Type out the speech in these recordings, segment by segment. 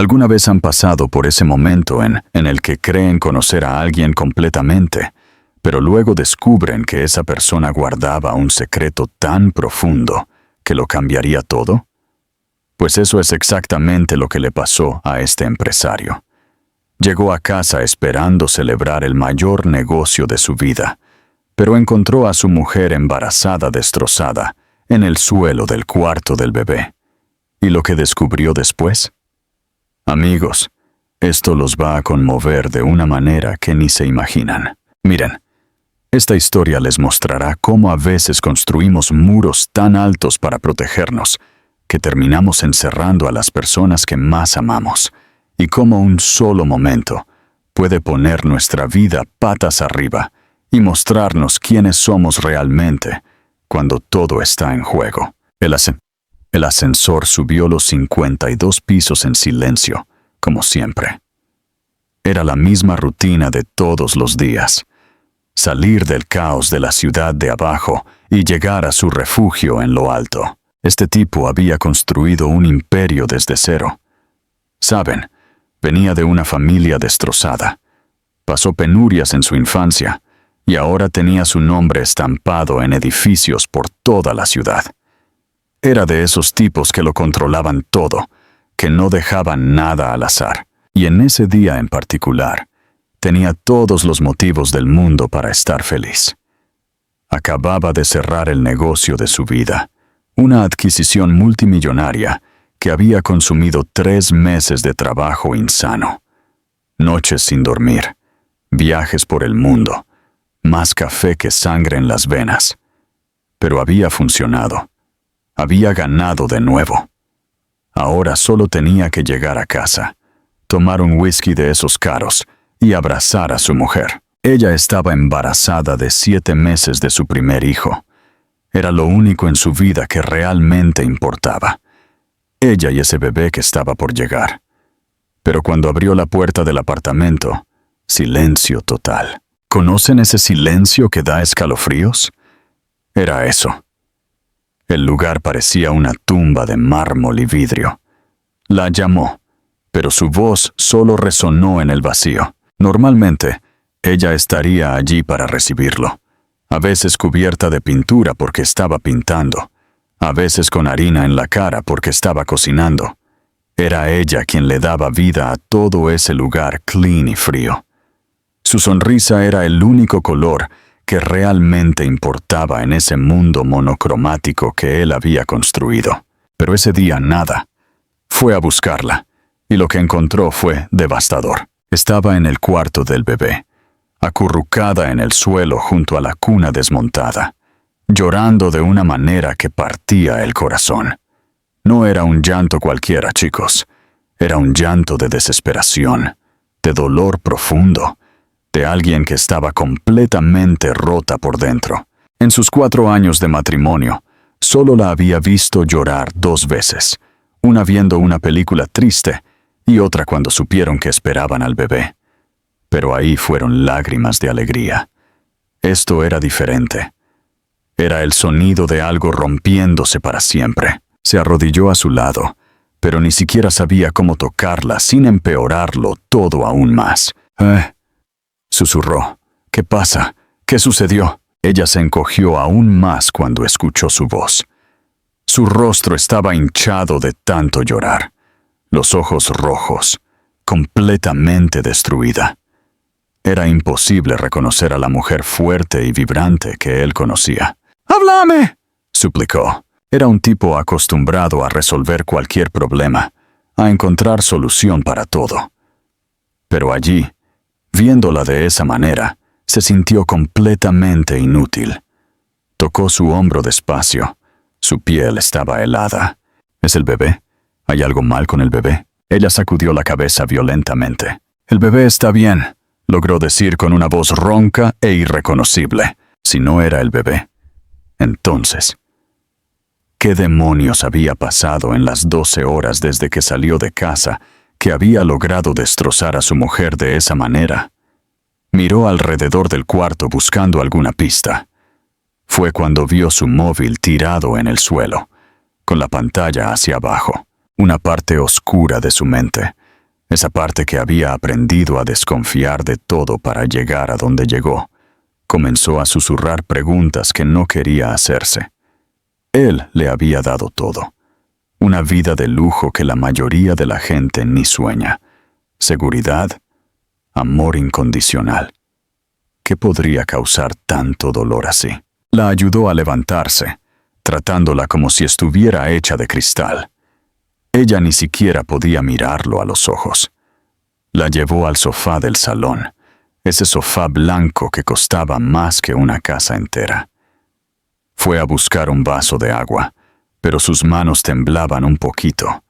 ¿Alguna vez han pasado por ese momento en el que creen conocer a alguien completamente, pero luego descubren que esa persona guardaba un secreto tan profundo que lo cambiaría todo? Pues eso es exactamente lo que le pasó a este empresario. Llegó a casa esperando celebrar el mayor negocio de su vida, pero encontró a su mujer embarazada destrozada en el suelo del cuarto del bebé. ¿Y lo que descubrió después? Amigos, esto los va a conmover de una manera que ni se imaginan. Miren, esta historia les mostrará cómo a veces construimos muros tan altos para protegernos que terminamos encerrando a las personas que más amamos, y cómo un solo momento puede poner nuestra vida patas arriba y mostrarnos quiénes somos realmente cuando todo está en juego. El ascensor subió los 52 pisos en silencio, como siempre. Era la misma rutina de todos los días. Salir del caos de la ciudad de abajo y llegar a su refugio en lo alto. Este tipo había construido un imperio desde cero. Saben, venía de una familia destrozada. Pasó penurias en su infancia y ahora tenía su nombre estampado en edificios por toda la ciudad. Era de esos tipos que lo controlaban todo, que no dejaban nada al azar. Y en ese día en particular, tenía todos los motivos del mundo para estar feliz. Acababa de cerrar el negocio de su vida, una adquisición multimillonaria que había consumido 3 meses de trabajo insano. Noches sin dormir, viajes por el mundo, más café que sangre en las venas. Pero había funcionado. Había ganado de nuevo. Ahora solo tenía que llegar a casa, tomar un whisky de esos caros y abrazar a su mujer. Ella estaba embarazada de 7 meses de su primer hijo. Era lo único en su vida que realmente importaba. Ella y ese bebé que estaba por llegar. Pero cuando abrió la puerta del apartamento, silencio total. ¿Conocen ese silencio que da escalofríos? Era eso. El lugar parecía una tumba de mármol y vidrio. La llamó, pero su voz solo resonó en el vacío. Normalmente, ella estaría allí para recibirlo, a veces cubierta de pintura porque estaba pintando, a veces con harina en la cara porque estaba cocinando. Era ella quien le daba vida a todo ese lugar clean y frío. Su sonrisa era el único color que realmente importaba en ese mundo monocromático que él había construido. Pero ese día nada. Fue a buscarla, y lo que encontró fue devastador. Estaba en el cuarto del bebé, acurrucada en el suelo junto a la cuna desmontada, llorando de una manera que partía el corazón. No era un llanto cualquiera, chicos. Era un llanto de desesperación, de dolor profundo, de alguien que estaba completamente rota por dentro. En sus 4 años de matrimonio, solo la había visto llorar 2 veces, una viendo una película triste y otra cuando supieron que esperaban al bebé. Pero ahí fueron lágrimas de alegría. Esto era diferente. Era el sonido de algo rompiéndose para siempre. Se arrodilló a su lado, pero ni siquiera sabía cómo tocarla sin empeorarlo todo aún más. Susurró. ¿Qué pasa? ¿Qué sucedió? Ella se encogió aún más cuando escuchó su voz. Su rostro estaba hinchado de tanto llorar, los ojos rojos, completamente destruida. Era imposible reconocer a la mujer fuerte y vibrante que él conocía. ¡Háblame!, suplicó. Era un tipo acostumbrado a resolver cualquier problema, a encontrar solución para todo. Pero allí, viéndola de esa manera, se sintió completamente inútil. Tocó su hombro despacio. Su piel estaba helada. ¿Es el bebé? ¿Hay algo mal con el bebé? Ella sacudió la cabeza violentamente. El bebé está bien, logró decir con una voz ronca e irreconocible. Si no era el bebé. Entonces, ¿qué demonios había pasado en las 12 horas desde que salió de casa que había logrado destrozar a su mujer de esa manera? Miró alrededor del cuarto buscando alguna pista. Fue cuando vio su móvil tirado en el suelo, con la pantalla hacia abajo. Una parte oscura de su mente esa parte que había aprendido a desconfiar de todo para llegar a donde llegó, comenzó a susurrar preguntas que no quería hacerse. Él le había dado todo. Una vida de lujo que la mayoría de la gente ni sueña. Seguridad, amor incondicional. ¿Qué podría causar tanto dolor así? La ayudó a levantarse, tratándola como si estuviera hecha de cristal. Ella ni siquiera podía mirarlo a los ojos. La llevó al sofá del salón, ese sofá blanco que costaba más que una casa entera. Fue a buscar un vaso de agua, pero sus manos temblaban un poquito.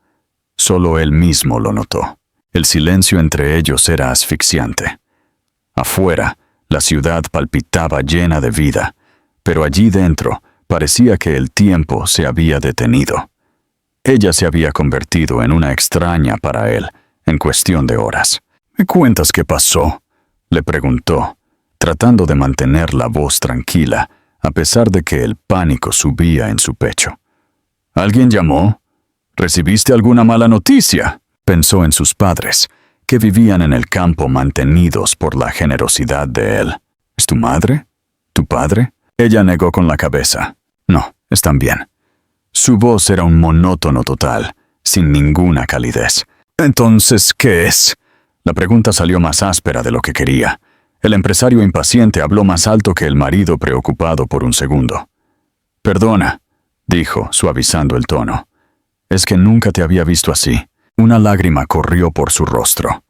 Solo él mismo lo notó. El silencio entre ellos era asfixiante. Afuera, la ciudad palpitaba llena de vida, pero allí dentro parecía que el tiempo se había detenido. Ella se había convertido en una extraña para él, en cuestión de horas. ¿Me cuentas qué pasó?, le preguntó, tratando de mantener la voz tranquila, a pesar de que el pánico subía en su pecho. ¿Alguien llamó? ¿Recibiste alguna mala noticia?, pensó en sus padres, que vivían en el campo mantenidos por la generosidad de él. ¿Es tu madre? ¿Tu padre? Ella negó con la cabeza. No, están bien. Su voz era un monótono total, sin ninguna calidez. Entonces, ¿qué es? La pregunta salió más áspera de lo que quería. El empresario impaciente habló más alto que el marido preocupado por un segundo. Perdona, dijo, suavizando el tono. Es que nunca te había visto así. Una lágrima corrió por su rostro.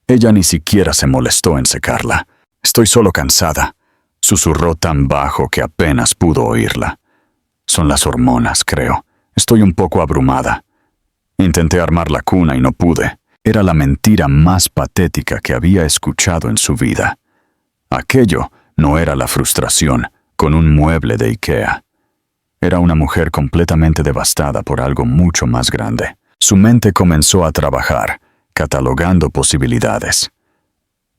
Ella ni siquiera se molestó en secarla. Estoy solo cansada, susurró tan bajo que apenas pudo oírla. Son las hormonas, creo. Estoy un poco abrumada. Intenté armar la cuna y no pude. Era la mentira más patética que había escuchado en su vida. Aquello no era la frustración con un mueble de IKEA. Era una mujer completamente devastada por algo mucho más grande. Su mente comenzó a trabajar, catalogando posibilidades.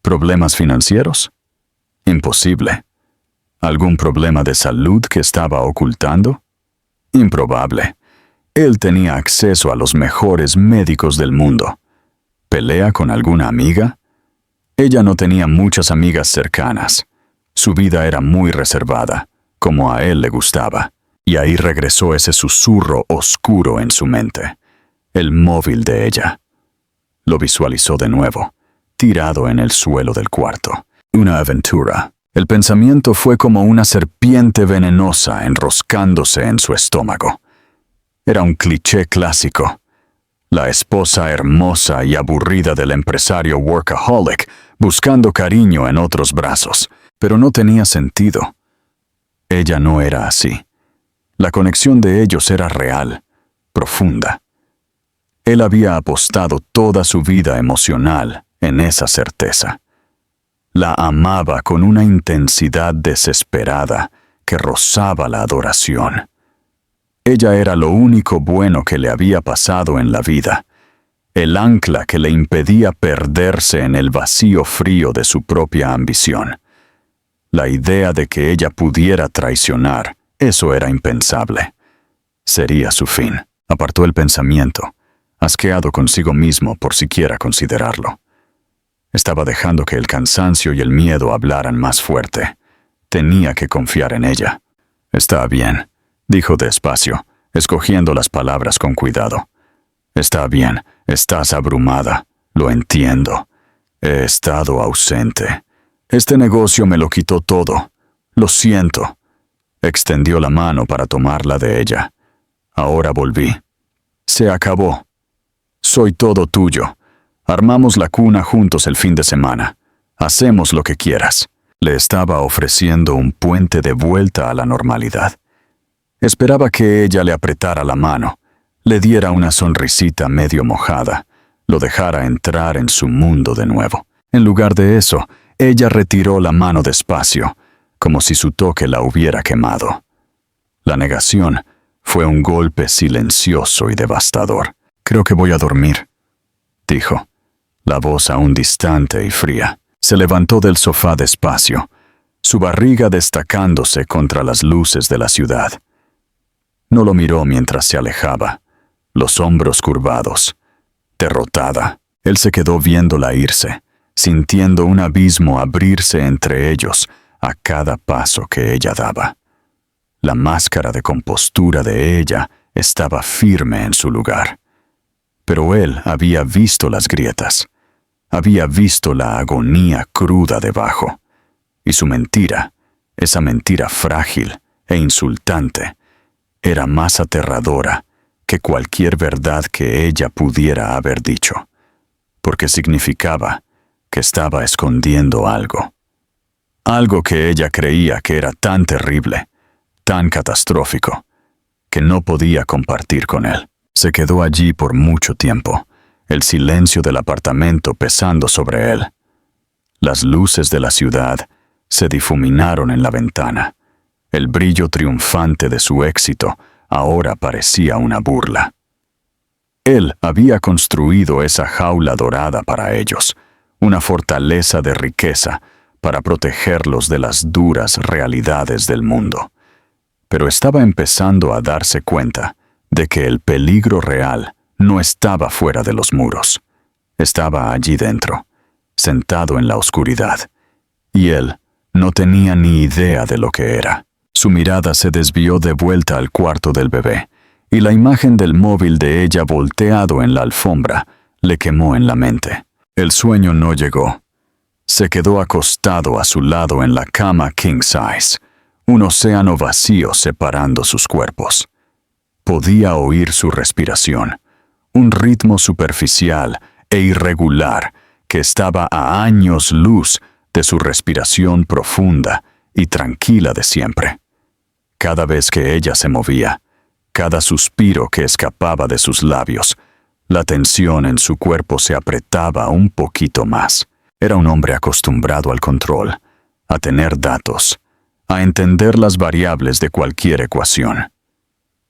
¿Problemas financieros? Imposible. ¿Algún problema de salud que estaba ocultando? Improbable. Él tenía acceso a los mejores médicos del mundo. ¿Pelea con alguna amiga? Ella no tenía muchas amigas cercanas. Su vida era muy reservada, como a él le gustaba. Y ahí regresó ese susurro oscuro en su mente. El móvil de ella. Lo visualizó de nuevo, tirado en el suelo del cuarto. Una aventura. El pensamiento fue como una serpiente venenosa enroscándose en su estómago. Era un cliché clásico. La esposa hermosa y aburrida del empresario workaholic buscando cariño en otros brazos, pero no tenía sentido. Ella no era así. La conexión de ellos era real, profunda. Él había apostado toda su vida emocional en esa certeza. La amaba con una intensidad desesperada que rozaba la adoración. Ella era lo único bueno que le había pasado en la vida, el ancla que le impedía perderse en el vacío frío de su propia ambición. La idea de que ella pudiera traicionar, eso era impensable. Sería su fin. Apartó el pensamiento, asqueado consigo mismo por siquiera considerarlo. Estaba dejando que el cansancio y el miedo hablaran más fuerte. Tenía que confiar en ella. Está bien, dijo despacio, escogiendo las palabras con cuidado. Está bien, estás abrumada, lo entiendo. He estado ausente. Este negocio me lo quitó todo. Lo siento. Extendió la mano para tomarla de ella. Ahora volví. Se acabó. Soy todo tuyo. Armamos la cuna juntos el fin de semana. Hacemos lo que quieras. Le estaba ofreciendo un puente de vuelta a la normalidad. Esperaba que ella le apretara la mano, le diera una sonrisita medio mojada, lo dejara entrar en su mundo de nuevo. En lugar de eso, ella retiró la mano despacio, como si su toque la hubiera quemado. La negación fue un golpe silencioso y devastador. Creo que voy a dormir, dijo, la voz aún distante y fría. Se levantó del sofá despacio, su barriga destacándose contra las luces de la ciudad. No lo miró mientras se alejaba, los hombros curvados, derrotada. Él se quedó viéndola irse, sintiendo un abismo abrirse entre ellos a cada paso que ella daba. La máscara de compostura de ella estaba firme en su lugar. Pero él había visto las grietas, había visto la agonía cruda debajo, y su mentira, esa mentira frágil e insultante, era más aterradora que cualquier verdad que ella pudiera haber dicho, porque significaba que estaba escondiendo algo. Algo que ella creía que era tan terrible, tan catastrófico, que no podía compartir con él. Se quedó allí por mucho tiempo, el silencio del apartamento pesando sobre él. Las luces de la ciudad se difuminaron en la ventana. El brillo triunfante de su éxito ahora parecía una burla. Él había construido esa jaula dorada para ellos, una fortaleza de riqueza para protegerlos de las duras realidades del mundo. Pero estaba empezando a darse cuenta de que el peligro real no estaba fuera de los muros. Estaba allí dentro, sentado en la oscuridad, y él no tenía ni idea de lo que era. Su mirada se desvió de vuelta al cuarto del bebé, y la imagen del móvil de ella volteado en la alfombra le quemó en la mente. El sueño no llegó. Se quedó acostado a su lado en la cama king size, un océano vacío separando sus cuerpos. Podía oír su respiración, un ritmo superficial e irregular que estaba a años luz de su respiración profunda y tranquila de siempre. Cada vez que ella se movía, cada suspiro que escapaba de sus labios, la tensión en su cuerpo se apretaba un poquito más. Era un hombre acostumbrado al control, a tener datos, a entender las variables de cualquier ecuación.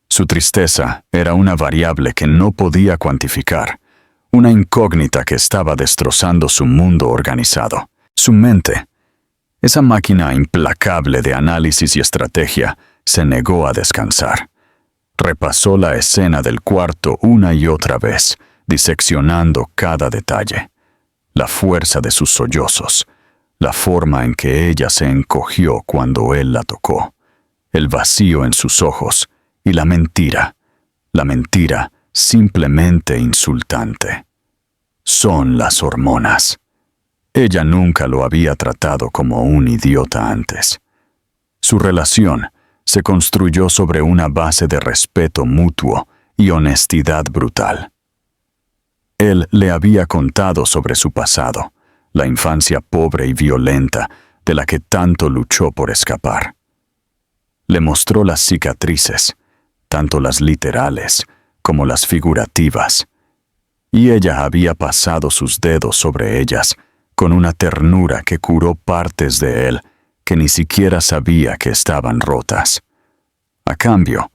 Su tristeza era una variable que no podía cuantificar, una incógnita que estaba destrozando su mundo organizado. Su mente, esa máquina implacable de análisis y estrategia, se negó a descansar. Repasó la escena del cuarto una y otra vez, diseccionando cada detalle. La fuerza de sus sollozos, la forma en que ella se encogió cuando él la tocó, el vacío en sus ojos y la mentira simplemente insultante. Son las hormonas. Ella nunca lo había tratado como un idiota antes. Su relación se construyó sobre una base de respeto mutuo y honestidad brutal. Él le había contado sobre su pasado, la infancia pobre y violenta de la que tanto luchó por escapar. Le mostró las cicatrices, tanto las literales como las figurativas, y ella había pasado sus dedos sobre ellas con una ternura que curó partes de él que ni siquiera sabía que estaban rotas. A cambio,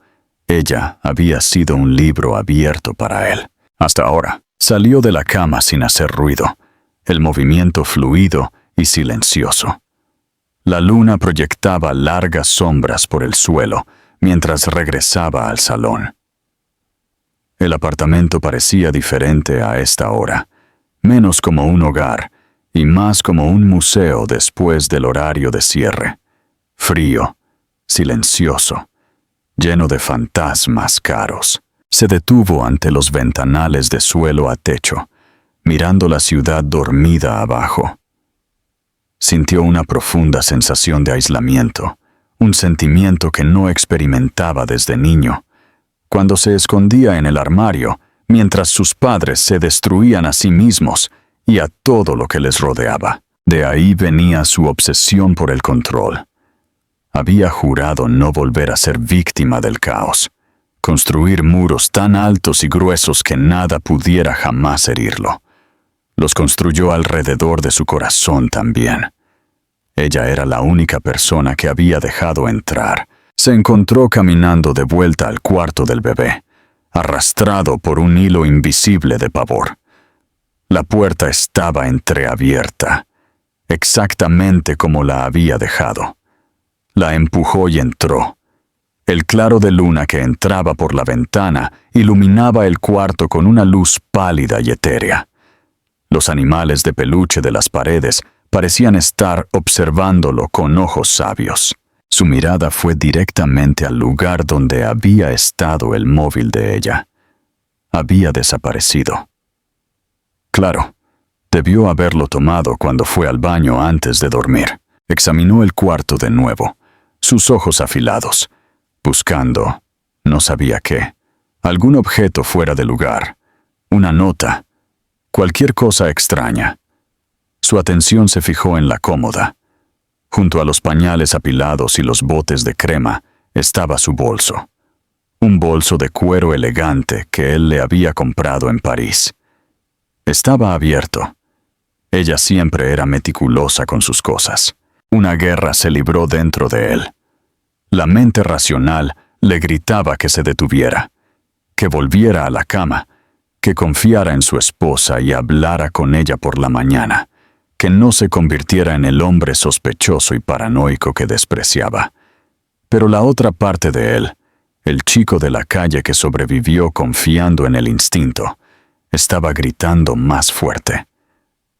ella había sido un libro abierto para él. Hasta ahora, salió de la cama sin hacer ruido, el movimiento fluido y silencioso. La luna proyectaba largas sombras por el suelo mientras regresaba al salón. El apartamento parecía diferente a esta hora, menos como un hogar y más como un museo después del horario de cierre. Frío, silencioso, lleno de fantasmas caros. Se detuvo ante los ventanales de suelo a techo, mirando la ciudad dormida abajo. Sintió una profunda sensación de aislamiento, un sentimiento que no experimentaba desde niño, cuando se escondía en el armario mientras sus padres se destruían a sí mismos y a todo lo que les rodeaba. De ahí venía su obsesión por el control. Había jurado no volver a ser víctima del caos, construir muros tan altos y gruesos que nada pudiera jamás herirlo. Los construyó alrededor de su corazón también. Ella era la única persona que había dejado entrar. Se encontró caminando de vuelta al cuarto del bebé, arrastrado por un hilo invisible de pavor. La puerta estaba entreabierta, exactamente como la había dejado. La empujó y entró. El claro de luna que entraba por la ventana iluminaba el cuarto con una luz pálida y etérea. Los animales de peluche de las paredes parecían estar observándolo con ojos sabios. Su mirada fue directamente al lugar donde había estado el móvil de ella. Había desaparecido. Claro, debió haberlo tomado cuando fue al baño antes de dormir. Examinó el cuarto de nuevo, sus ojos afilados, buscando, no sabía qué, algún objeto fuera de lugar, una nota, cualquier cosa extraña. Su atención se fijó en la cómoda. Junto a los pañales apilados y los botes de crema estaba su bolso. Un bolso de cuero elegante que él le había comprado en París. Estaba abierto. Ella siempre era meticulosa con sus cosas. Una guerra se libró dentro de él. La mente racional le gritaba que se detuviera, que volviera a la cama, que confiara en su esposa y hablara con ella por la mañana, que no se convirtiera en el hombre sospechoso y paranoico que despreciaba. Pero la otra parte de él, el chico de la calle que sobrevivió confiando en el instinto, estaba gritando más fuerte.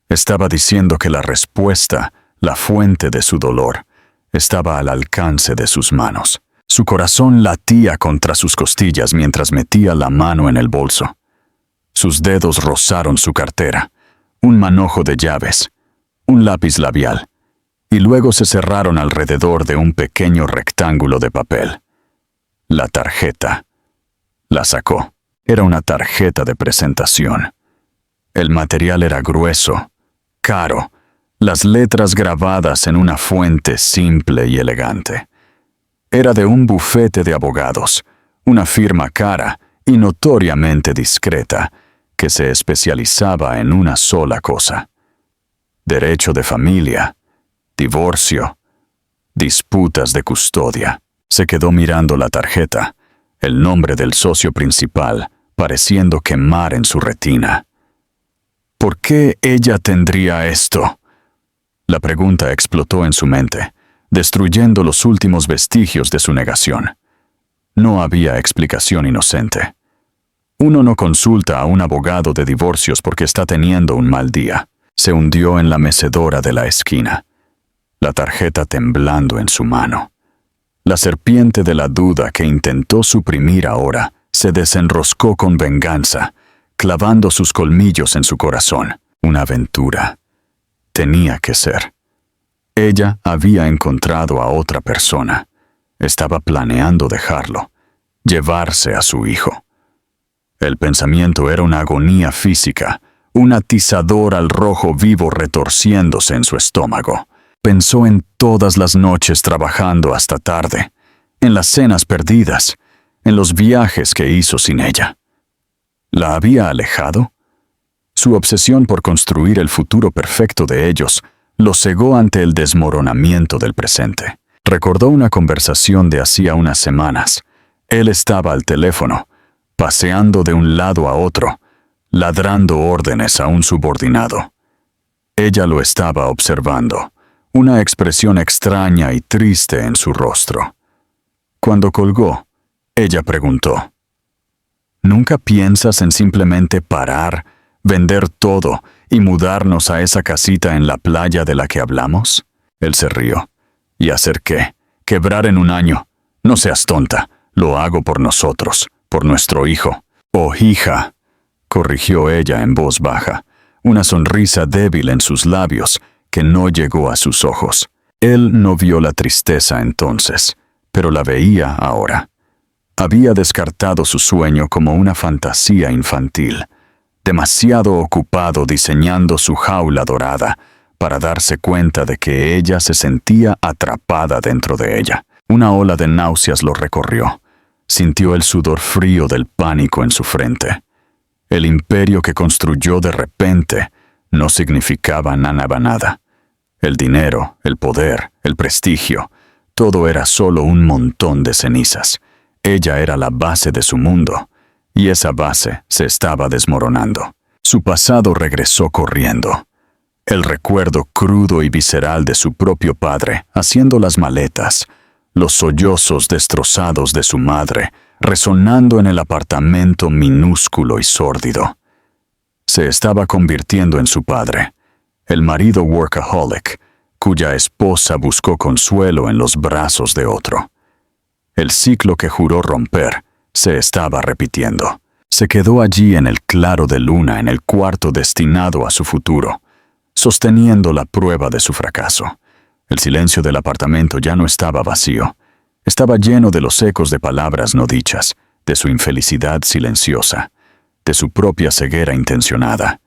Estaba diciendo que la respuesta, la fuente de su dolor, estaba al alcance de sus manos. Su corazón latía contra sus costillas mientras metía la mano en el bolso. Sus dedos rozaron su cartera, un manojo de llaves, un lápiz labial, y luego se cerraron alrededor de un pequeño rectángulo de papel. La tarjeta. La sacó. Era una tarjeta de presentación. El material era grueso, caro, las letras grabadas en una fuente simple y elegante. Era de un bufete de abogados, una firma cara y notoriamente discreta, que se especializaba en una sola cosa: derecho de familia, divorcio, disputas de custodia. Se quedó mirando la tarjeta, el nombre del socio principal pareciendo quemar en su retina. ¿Por qué ella tendría esto? La pregunta explotó en su mente, destruyendo los últimos vestigios de su negación. No había explicación inocente. Uno no consulta a un abogado de divorcios porque está teniendo un mal día. Se hundió en la mecedora de la esquina, la tarjeta temblando en su mano. La serpiente de la duda que intentó suprimir ahora se desenroscó con venganza, clavando sus colmillos en su corazón. Una aventura. Tenía que ser. Ella había encontrado a otra persona. Estaba planeando dejarlo, llevarse a su hijo. El pensamiento era una agonía física, un atizador al rojo vivo retorciéndose en su estómago. Pensó en todas las noches trabajando hasta tarde, en las cenas perdidas, en los viajes que hizo sin ella. ¿La había alejado? Su obsesión por construir el futuro perfecto de ellos lo cegó ante el desmoronamiento del presente. Recordó una conversación de hacía unas semanas. Él estaba al teléfono, paseando de un lado a otro, ladrando órdenes a un subordinado. Ella lo estaba observando, una expresión extraña y triste en su rostro. Cuando colgó, ella preguntó: ¿Nunca piensas en simplemente parar, vender todo y mudarnos a esa casita en la playa de la que hablamos? Él se rió. ¿Y hacer qué? ¿Quebrar en un año? No seas tonta, lo hago por nosotros, por nuestro hijo. Oh, hija, corrigió ella en voz baja, una sonrisa débil en sus labios que no llegó a sus ojos. Él no vio la tristeza entonces, pero la veía ahora. Había descartado su sueño como una fantasía infantil, demasiado ocupado diseñando su jaula dorada para darse cuenta de que ella se sentía atrapada dentro de ella. Una ola de náuseas lo recorrió. Sintió el sudor frío del pánico en su frente. El imperio que construyó de repente no significaba nada. El dinero, el poder, el prestigio, todo era solo un montón de cenizas. Ella era la base de su mundo, y esa base se estaba desmoronando. Su pasado regresó corriendo. El recuerdo crudo y visceral de su propio padre haciendo las maletas, los sollozos destrozados de su madre resonando en el apartamento minúsculo y sórdido. Se estaba convirtiendo en su padre, el marido workaholic, cuya esposa buscó consuelo en los brazos de otro. El ciclo que juró romper se estaba repitiendo. Se quedó allí en el claro de luna en el cuarto destinado a su futuro, sosteniendo la prueba de su fracaso. El silencio del apartamento ya no estaba vacío. Estaba lleno de los ecos de palabras no dichas, de su infelicidad silenciosa, de su propia ceguera intencionada.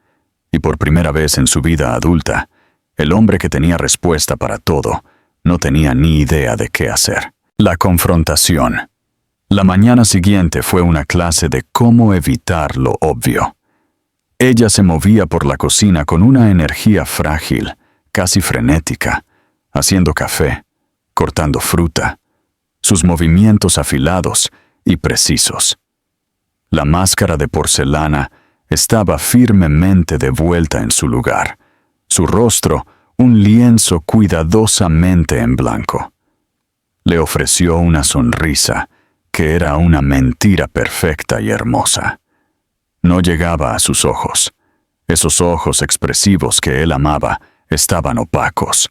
Y por primera vez en su vida adulta, el hombre que tenía respuesta para todo no tenía ni idea de qué hacer. La confrontación. La mañana siguiente fue una clase de cómo evitar lo obvio. Ella se movía por la cocina con una energía frágil, casi frenética, haciendo café, cortando fruta, sus movimientos afilados y precisos. La máscara de porcelana estaba firmemente de vuelta en su lugar, su rostro un lienzo cuidadosamente en blanco. Le ofreció una sonrisa que era una mentira perfecta y hermosa. No llegaba a sus ojos. Esos ojos expresivos que él amaba estaban opacos.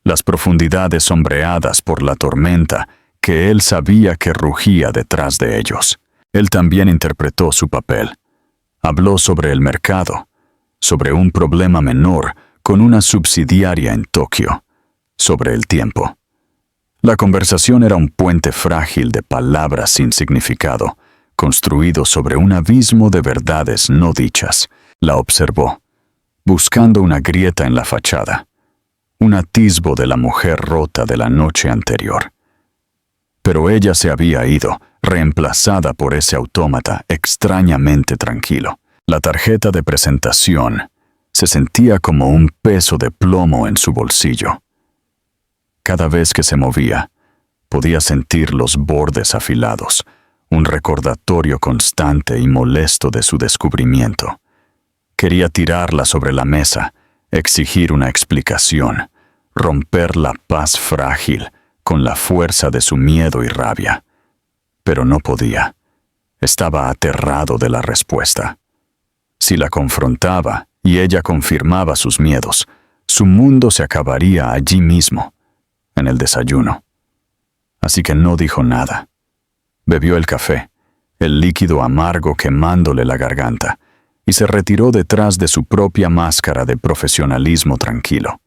Las profundidades sombreadas por la tormenta que él sabía que rugía detrás de ellos. Él también interpretó su papel. Habló sobre el mercado, sobre un problema menor con una subsidiaria en Tokio, sobre el tiempo. La conversación era un puente frágil de palabras sin significado, construido sobre un abismo de verdades no dichas. La observó, buscando una grieta en la fachada, un atisbo de la mujer rota de la noche anterior. Pero ella se había ido, reemplazada por ese autómata extrañamente tranquilo. La tarjeta de presentación se sentía como un peso de plomo en su bolsillo. Cada vez que se movía, podía sentir los bordes afilados, un recordatorio constante y molesto de su descubrimiento. Quería tirarla sobre la mesa, exigir una explicación, romper la paz frágil con la fuerza de su miedo y rabia. Pero no podía. Estaba aterrado de la respuesta. Si la confrontaba y ella confirmaba sus miedos, su mundo se acabaría allí mismo, en el desayuno. Así que no dijo nada. Bebió el café, el líquido amargo quemándole la garganta, y se retiró detrás de su propia máscara de profesionalismo tranquilo.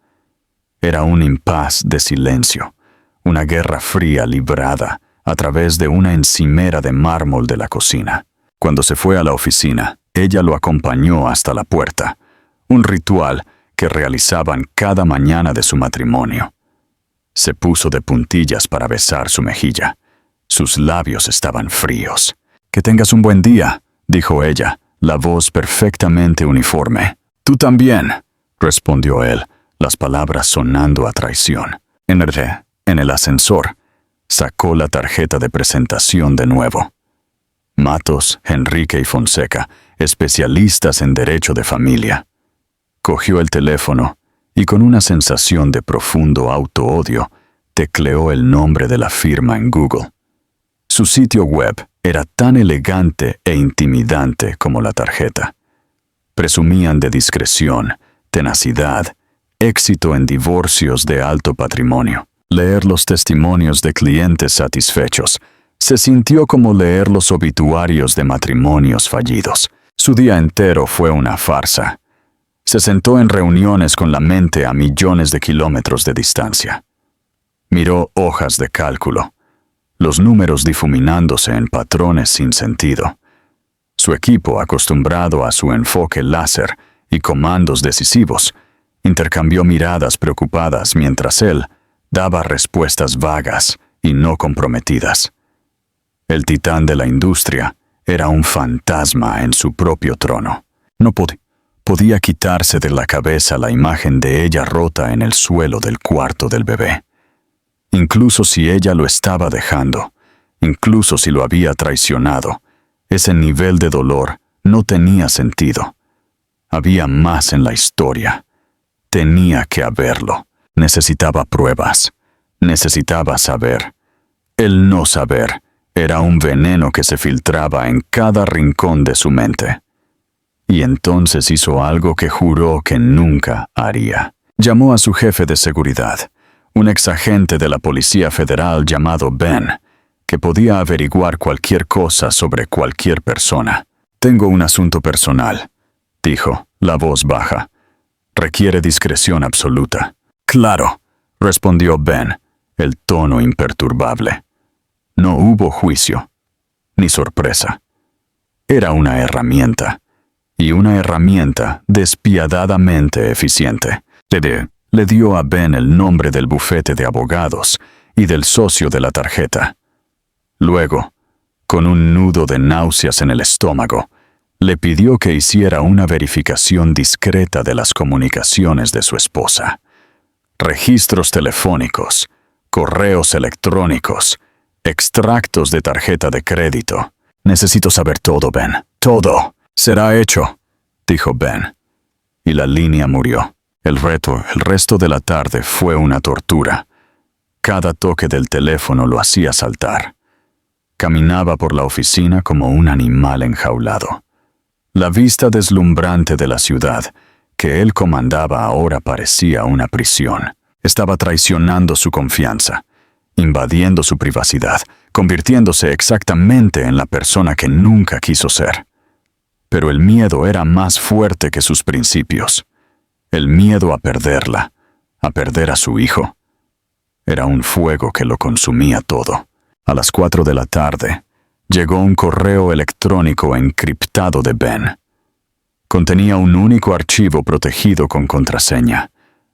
Era un impas de silencio, una guerra fría librada a través de una encimera de mármol de la cocina. Cuando se fue a la oficina, ella lo acompañó hasta la puerta, un ritual que realizaban cada mañana de su matrimonio. Se puso de puntillas para besar su mejilla. Sus labios estaban fríos. «Que tengas un buen día», dijo ella, la voz perfectamente uniforme. «Tú también», respondió él, las palabras sonando a traición. En el ascensor, sacó la tarjeta de presentación de nuevo. Matos, Henrique y Fonseca, especialistas en derecho de familia. Cogió el teléfono y con una sensación de profundo autoodio, tecleó el nombre de la firma en Google. Su sitio web era tan elegante e intimidante como la tarjeta. Presumían de discreción, tenacidad, éxito en divorcios de alto patrimonio. Leer los testimonios de clientes satisfechos se sintió como leer los obituarios de matrimonios fallidos. Su día entero fue una farsa. Se sentó en reuniones con la mente a millones de kilómetros de distancia. Miró hojas de cálculo, los números difuminándose en patrones sin sentido. Su equipo, acostumbrado a su enfoque láser y comandos decisivos, intercambió miradas preocupadas mientras él daba respuestas vagas y no comprometidas. El titán de la industria era un fantasma en su propio trono. No podía quitarse de la cabeza la imagen de ella rota en el suelo del cuarto del bebé. Incluso si ella lo estaba dejando, incluso si lo había traicionado, ese nivel de dolor no tenía sentido. Había más en la historia. Tenía que haberlo. Necesitaba pruebas. Necesitaba saber. El no saber era un veneno que se filtraba en cada rincón de su mente. Y entonces hizo algo que juró que nunca haría. Llamó a su jefe de seguridad, un exagente de la Policía Federal llamado Ben, que podía averiguar cualquier cosa sobre cualquier persona. «Tengo un asunto personal», dijo, la voz baja. «Requiere discreción absoluta». «Claro», respondió Ben, el tono imperturbable. No hubo juicio, ni sorpresa. Era una herramienta, y una herramienta despiadadamente eficiente. Le dio a Ben el nombre del bufete de abogados y del socio de la tarjeta. Luego, con un nudo de náuseas en el estómago, le pidió que hiciera una verificación discreta de las comunicaciones de su esposa. Registros telefónicos, correos electrónicos, extractos de tarjeta de crédito. «Necesito saber todo, Ben. Todo. Será hecho», dijo Ben. Y la línea murió. El resto de la tarde fue una tortura. Cada toque del teléfono lo hacía saltar. Caminaba por la oficina como un animal enjaulado. La vista deslumbrante de la ciudad que él comandaba ahora parecía una prisión. Estaba traicionando su confianza, invadiendo su privacidad, convirtiéndose exactamente en la persona que nunca quiso ser. Pero el miedo era más fuerte que sus principios. El miedo a perderla, a perder a su hijo. Era un fuego que lo consumía todo. A las 4 de la tarde, llegó un correo electrónico encriptado de Ben. Contenía un único archivo protegido con contraseña.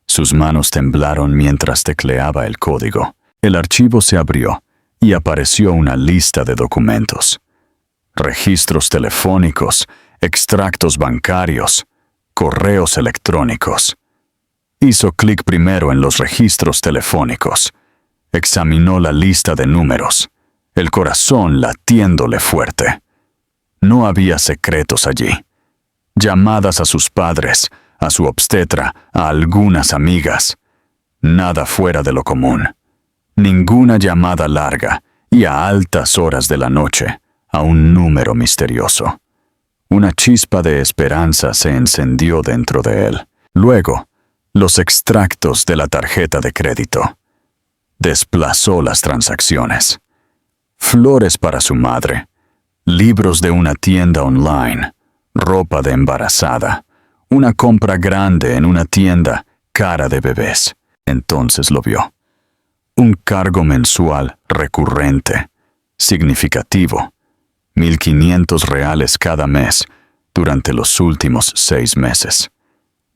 Sus manos temblaron mientras tecleaba el código. El archivo se abrió y apareció una lista de documentos. Registros telefónicos, extractos bancarios, correos electrónicos. Hizo clic primero en los registros telefónicos. Examinó la lista de números, el corazón latiéndole fuerte. No había secretos allí. Llamadas a sus padres, a su obstetra, a algunas amigas. Nada fuera de lo común. Ninguna llamada larga y a altas horas de la noche a un número misterioso. Una chispa de esperanza se encendió dentro de él. Luego, los extractos de la tarjeta de crédito. Desplazó las transacciones. Flores para su madre, libros de una tienda online, ropa de embarazada, una compra grande en una tienda cara de bebés. Entonces lo vio. Un cargo mensual recurrente, significativo, $1,500 cada mes durante los últimos 6 meses.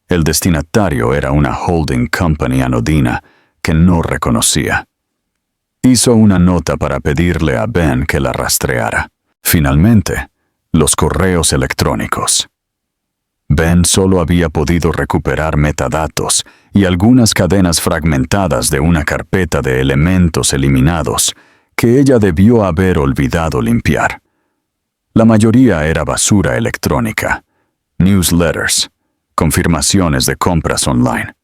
El destinatario era una holding company anodina que no reconocía. Hizo una nota para pedirle a Ben que la rastreara. Finalmente, los correos electrónicos. Ben solo había podido recuperar metadatos y algunas cadenas fragmentadas de una carpeta de elementos eliminados que ella debió haber olvidado limpiar. La mayoría era basura electrónica, newsletters, confirmaciones de compras online.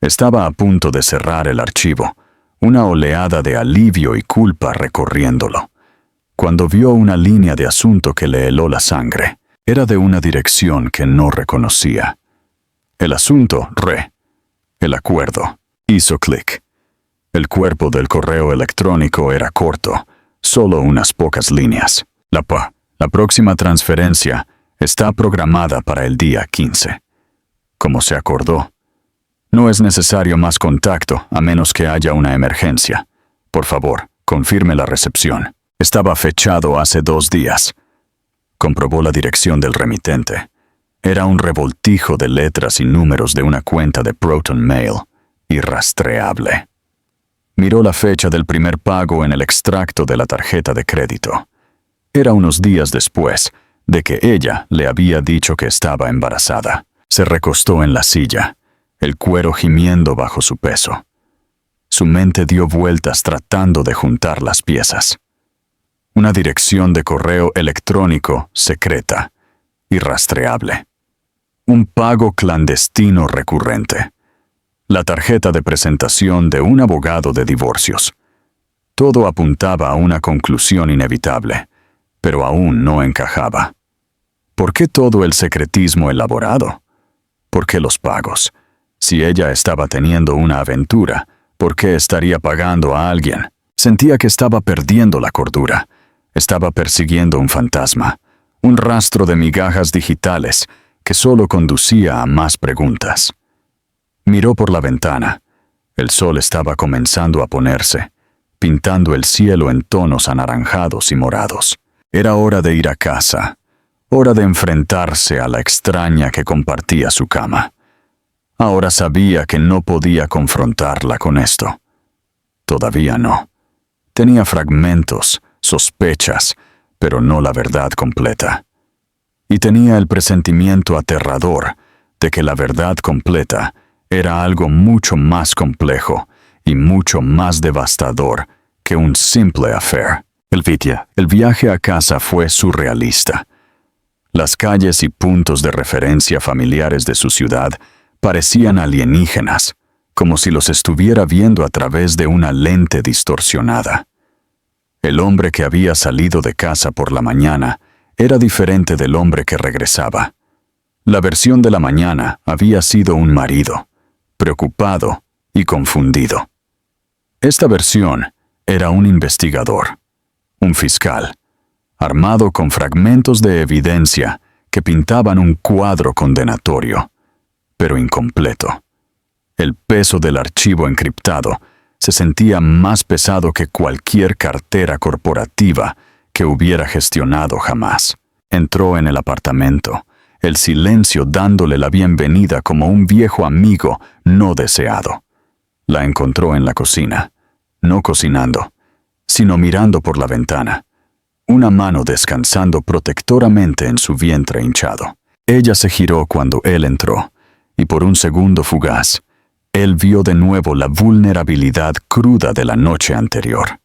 Estaba a punto de cerrar el archivo, una oleada de alivio y culpa recorriéndolo, cuando vio una línea de asunto que le heló la sangre. Era de una dirección que no reconocía. El asunto, el acuerdo. Hizo clic. El cuerpo del correo electrónico era corto, solo unas pocas líneas. La próxima transferencia está programada para el día 15. Como se acordó. No es necesario más contacto a menos que haya una emergencia. Por favor, confirme la recepción. Estaba fechado hace 2 días. Comprobó la dirección del remitente. Era un revoltijo de letras y números de una cuenta de Proton Mail, irrastreable. Miró la fecha del primer pago en el extracto de la tarjeta de crédito. Era unos días después de que ella le había dicho que estaba embarazada. Se recostó en la silla, el cuero gimiendo bajo su peso. Su mente dio vueltas tratando de juntar las piezas. Una dirección de correo electrónico secreta, irrastreable. Un pago clandestino recurrente. La tarjeta de presentación de un abogado de divorcios. Todo apuntaba a una conclusión inevitable, pero aún no encajaba. ¿Por qué todo el secretismo elaborado? ¿Por qué los pagos? Si ella estaba teniendo una aventura, ¿por qué estaría pagando a alguien? Sentía que estaba perdiendo la cordura. Estaba persiguiendo un fantasma, un rastro de migajas digitales que solo conducía a más preguntas. Miró por la ventana. El sol estaba comenzando a ponerse, pintando el cielo en tonos anaranjados y morados. Era hora de ir a casa, hora de enfrentarse a la extraña que compartía su cama. Ahora sabía que no podía confrontarla con esto. Todavía no. Tenía fragmentos, sospechas, pero no la verdad completa. Y tenía el presentimiento aterrador de que la verdad completa era algo mucho más complejo y mucho más devastador que un simple affair. El viaje a casa fue surrealista. Las calles y puntos de referencia familiares de su ciudad parecían alienígenas, como si los estuviera viendo a través de una lente distorsionada. El hombre que había salido de casa por la mañana era diferente del hombre que regresaba. La versión de la mañana había sido un marido, preocupado y confundido. Esta versión era un investigador, un fiscal, armado con fragmentos de evidencia que pintaban un cuadro condenatorio, pero incompleto. El peso del archivo encriptado se sentía más pesado que cualquier cartera corporativa que hubiera gestionado jamás. Entró en el apartamento, el silencio dándole la bienvenida como un viejo amigo no deseado. La encontró en la cocina, no cocinando, sino mirando por la ventana, una mano descansando protectoramente en su vientre hinchado. Ella se giró cuando él entró, y por un segundo fugaz, él vio de nuevo la vulnerabilidad cruda de la noche anterior.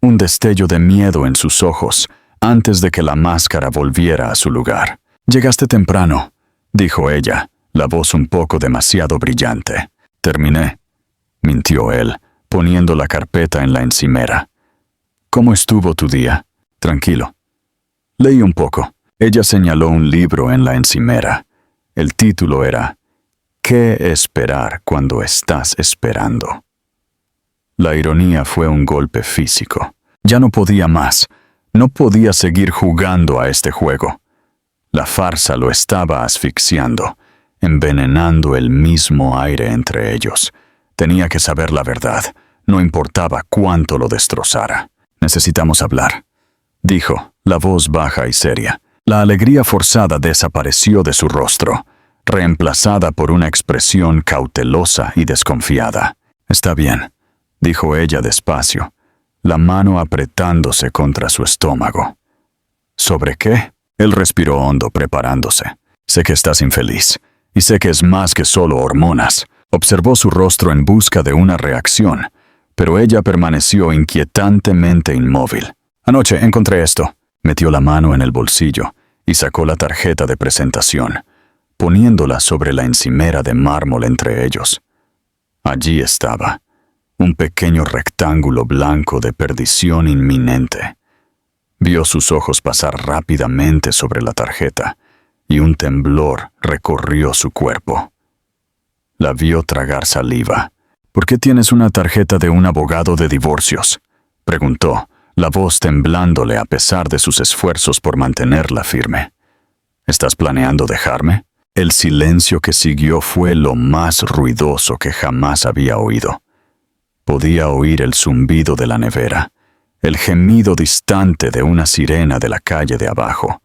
Un destello de miedo en sus ojos antes de que la máscara volviera a su lugar. «Llegaste temprano», dijo ella, la voz un poco demasiado brillante. «Terminé», mintió él, poniendo la carpeta en la encimera. «¿Cómo estuvo tu día?» «Tranquilo». «Leí un poco». Ella señaló un libro en la encimera. El título era «¿Qué esperar cuando estás esperando?». La ironía fue un golpe físico. Ya no podía más. No podía seguir jugando a este juego. La farsa lo estaba asfixiando, envenenando el mismo aire entre ellos. Tenía que saber la verdad, no importaba cuánto lo destrozara. «Necesitamos hablar», dijo, la voz baja y seria. La alegría forzada desapareció de su rostro, reemplazada por una expresión cautelosa y desconfiada. «Está bien», dijo ella despacio, la mano apretándose contra su estómago. «¿Sobre qué?» Él respiró hondo preparándose. «Sé que estás infeliz, y sé que es más que solo hormonas». Observó su rostro en busca de una reacción, pero ella permaneció inquietantemente inmóvil. «Anoche encontré esto». Metió la mano en el bolsillo y sacó la tarjeta de presentación, poniéndola sobre la encimera de mármol entre ellos. Allí estaba, un pequeño rectángulo blanco de perdición inminente. Vio sus ojos pasar rápidamente sobre la tarjeta, y un temblor recorrió su cuerpo. La vio tragar saliva. «¿Por qué tienes una tarjeta de un abogado de divorcios?», preguntó, la voz temblándole a pesar de sus esfuerzos por mantenerla firme. «¿Estás planeando dejarme?». El silencio que siguió fue lo más ruidoso que jamás había oído. Podía oír el zumbido de la nevera, el gemido distante de una sirena de la calle de abajo,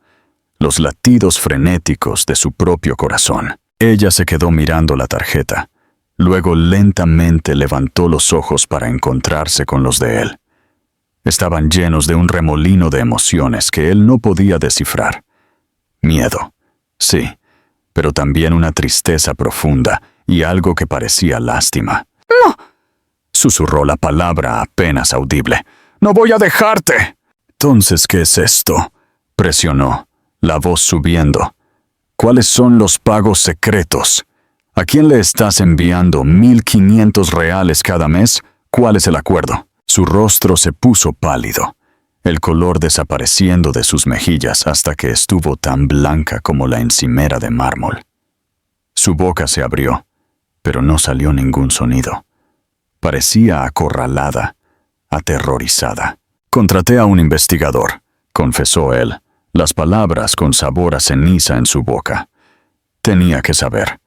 los latidos frenéticos de su propio corazón. Ella se quedó mirando la tarjeta. Luego lentamente levantó los ojos para encontrarse con los de él. Estaban llenos de un remolino de emociones que él no podía descifrar. Miedo, sí, pero también una tristeza profunda y algo que parecía lástima. «No», susurró la palabra apenas audible. «No voy a dejarte». «Entonces, ¿qué es esto?», presionó, la voz subiendo. «¿Cuáles son los pagos secretos? ¿A quién le estás enviando 1.500 reales cada mes? ¿Cuál es el acuerdo?». Su rostro se puso pálido. el color desapareciendo de sus mejillas hasta que estuvo tan blanca como la encimera de mármol. Su boca se abrió, pero no salió ningún sonido. Parecía acorralada, aterrorizada. «Contraté a un investigador», confesó él, las palabras con sabor a ceniza en su boca. «Tenía que saber.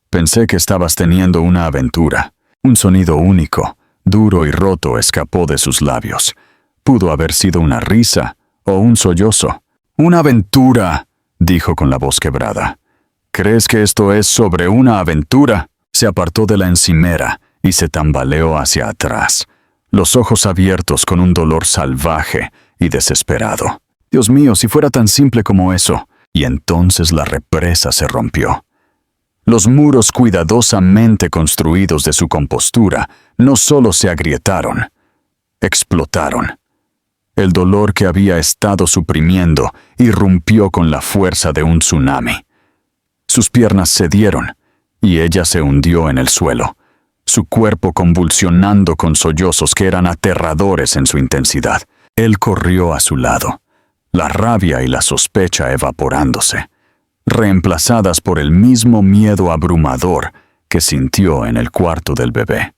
Pensé que estabas teniendo una aventura». Un sonido único, duro y roto escapó de sus labios. Pudo haber sido una risa o un sollozo. «¡Una aventura!», dijo con la voz quebrada. «¿Crees que esto es sobre una aventura?». Se apartó de la encimera y se tambaleó hacia atrás, los ojos abiertos con un dolor salvaje y desesperado. «Dios mío, si fuera tan simple como eso». Y entonces la represa se rompió. Los muros cuidadosamente construidos de su compostura no solo se agrietaron, explotaron. El dolor que había estado suprimiendo irrumpió con la fuerza de un tsunami. Sus piernas cedieron y ella se hundió en el suelo, su cuerpo convulsionando con sollozos que eran aterradores en su intensidad. Él corrió a su lado, la rabia y la sospecha evaporándose, reemplazadas por el mismo miedo abrumador que sintió en el cuarto del bebé.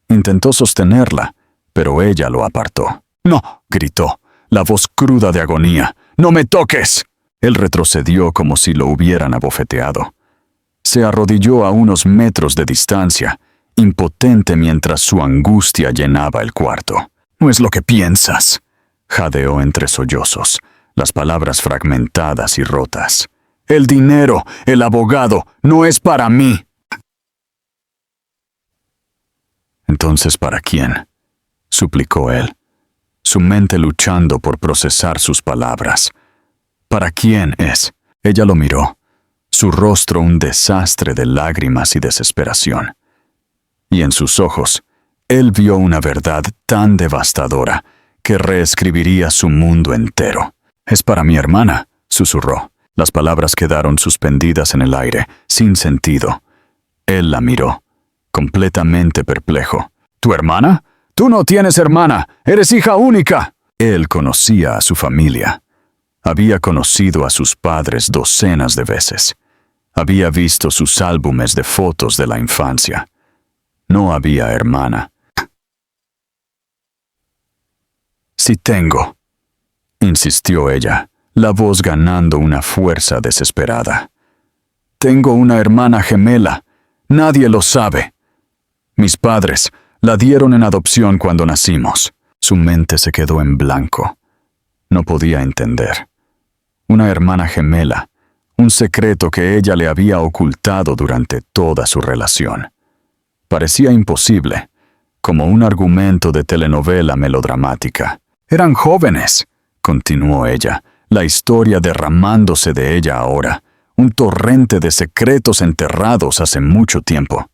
Intentó sostenerla, pero ella lo apartó. «¡No!», gritó, la voz cruda de agonía. «¡No me toques!». Él retrocedió como si lo hubieran abofeteado. Se arrodilló a unos metros de distancia, impotente mientras su angustia llenaba el cuarto. «No es lo que piensas», jadeó entre sollozos, las palabras fragmentadas y rotas. «El dinero, el abogado, no es para mí». «¿Entonces para quién?», suplicó él, su mente luchando por procesar sus palabras. «¿Para quién es?». Ella lo miró, su rostro un desastre de lágrimas y desesperación. Y en sus ojos, él vio una verdad tan devastadora que reescribiría su mundo entero. «Es para mi hermana», susurró. Las palabras quedaron suspendidas en el aire, sin sentido. Él la miró, completamente perplejo. «¿Tu hermana? Tú no tienes hermana, eres hija única». Él conocía a su familia. Había conocido a sus padres docenas de veces. Había visto sus álbumes de fotos de la infancia. No había hermana. «Sí tengo», insistió ella, la voz ganando una fuerza desesperada. «Tengo una hermana gemela. Nadie lo sabe. Mis padres la dieron en adopción cuando nacimos». Su mente se quedó en blanco. No podía entender. Una hermana gemela, un secreto que ella le había ocultado durante toda su relación. Parecía imposible, como un argumento de telenovela melodramática. «Eran jóvenes», continuó ella, la historia derramándose de ella ahora, un torrente de secretos enterrados hace mucho tiempo.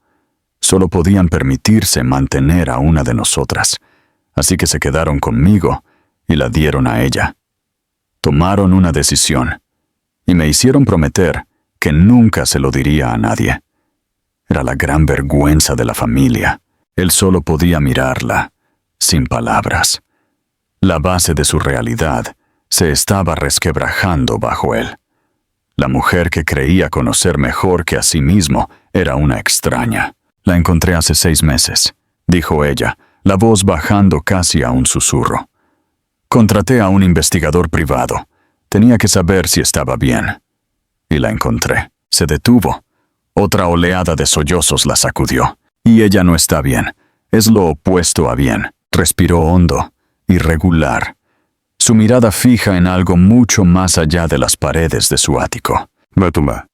Solo podían permitirse mantener a una de nosotras, así que se quedaron conmigo y la dieron a ella. Tomaron una decisión y me hicieron prometer que nunca se lo diría a nadie. Era la gran vergüenza de la familia. Él solo podía mirarla, sin palabras. La base de su realidad se estaba resquebrajando bajo él. La mujer que creía conocer mejor que a sí mismo era una extraña. «La encontré hace 6 meses», dijo ella, la voz bajando casi a un susurro. «Contraté a un investigador privado. Tenía que saber si estaba bien. Y la encontré». Se detuvo. Otra oleada de sollozos la sacudió. «Y ella no está bien. Es lo opuesto a bien». Respiró hondo, irregular, su mirada fija en algo mucho más allá de las paredes de su ático. «Batuma».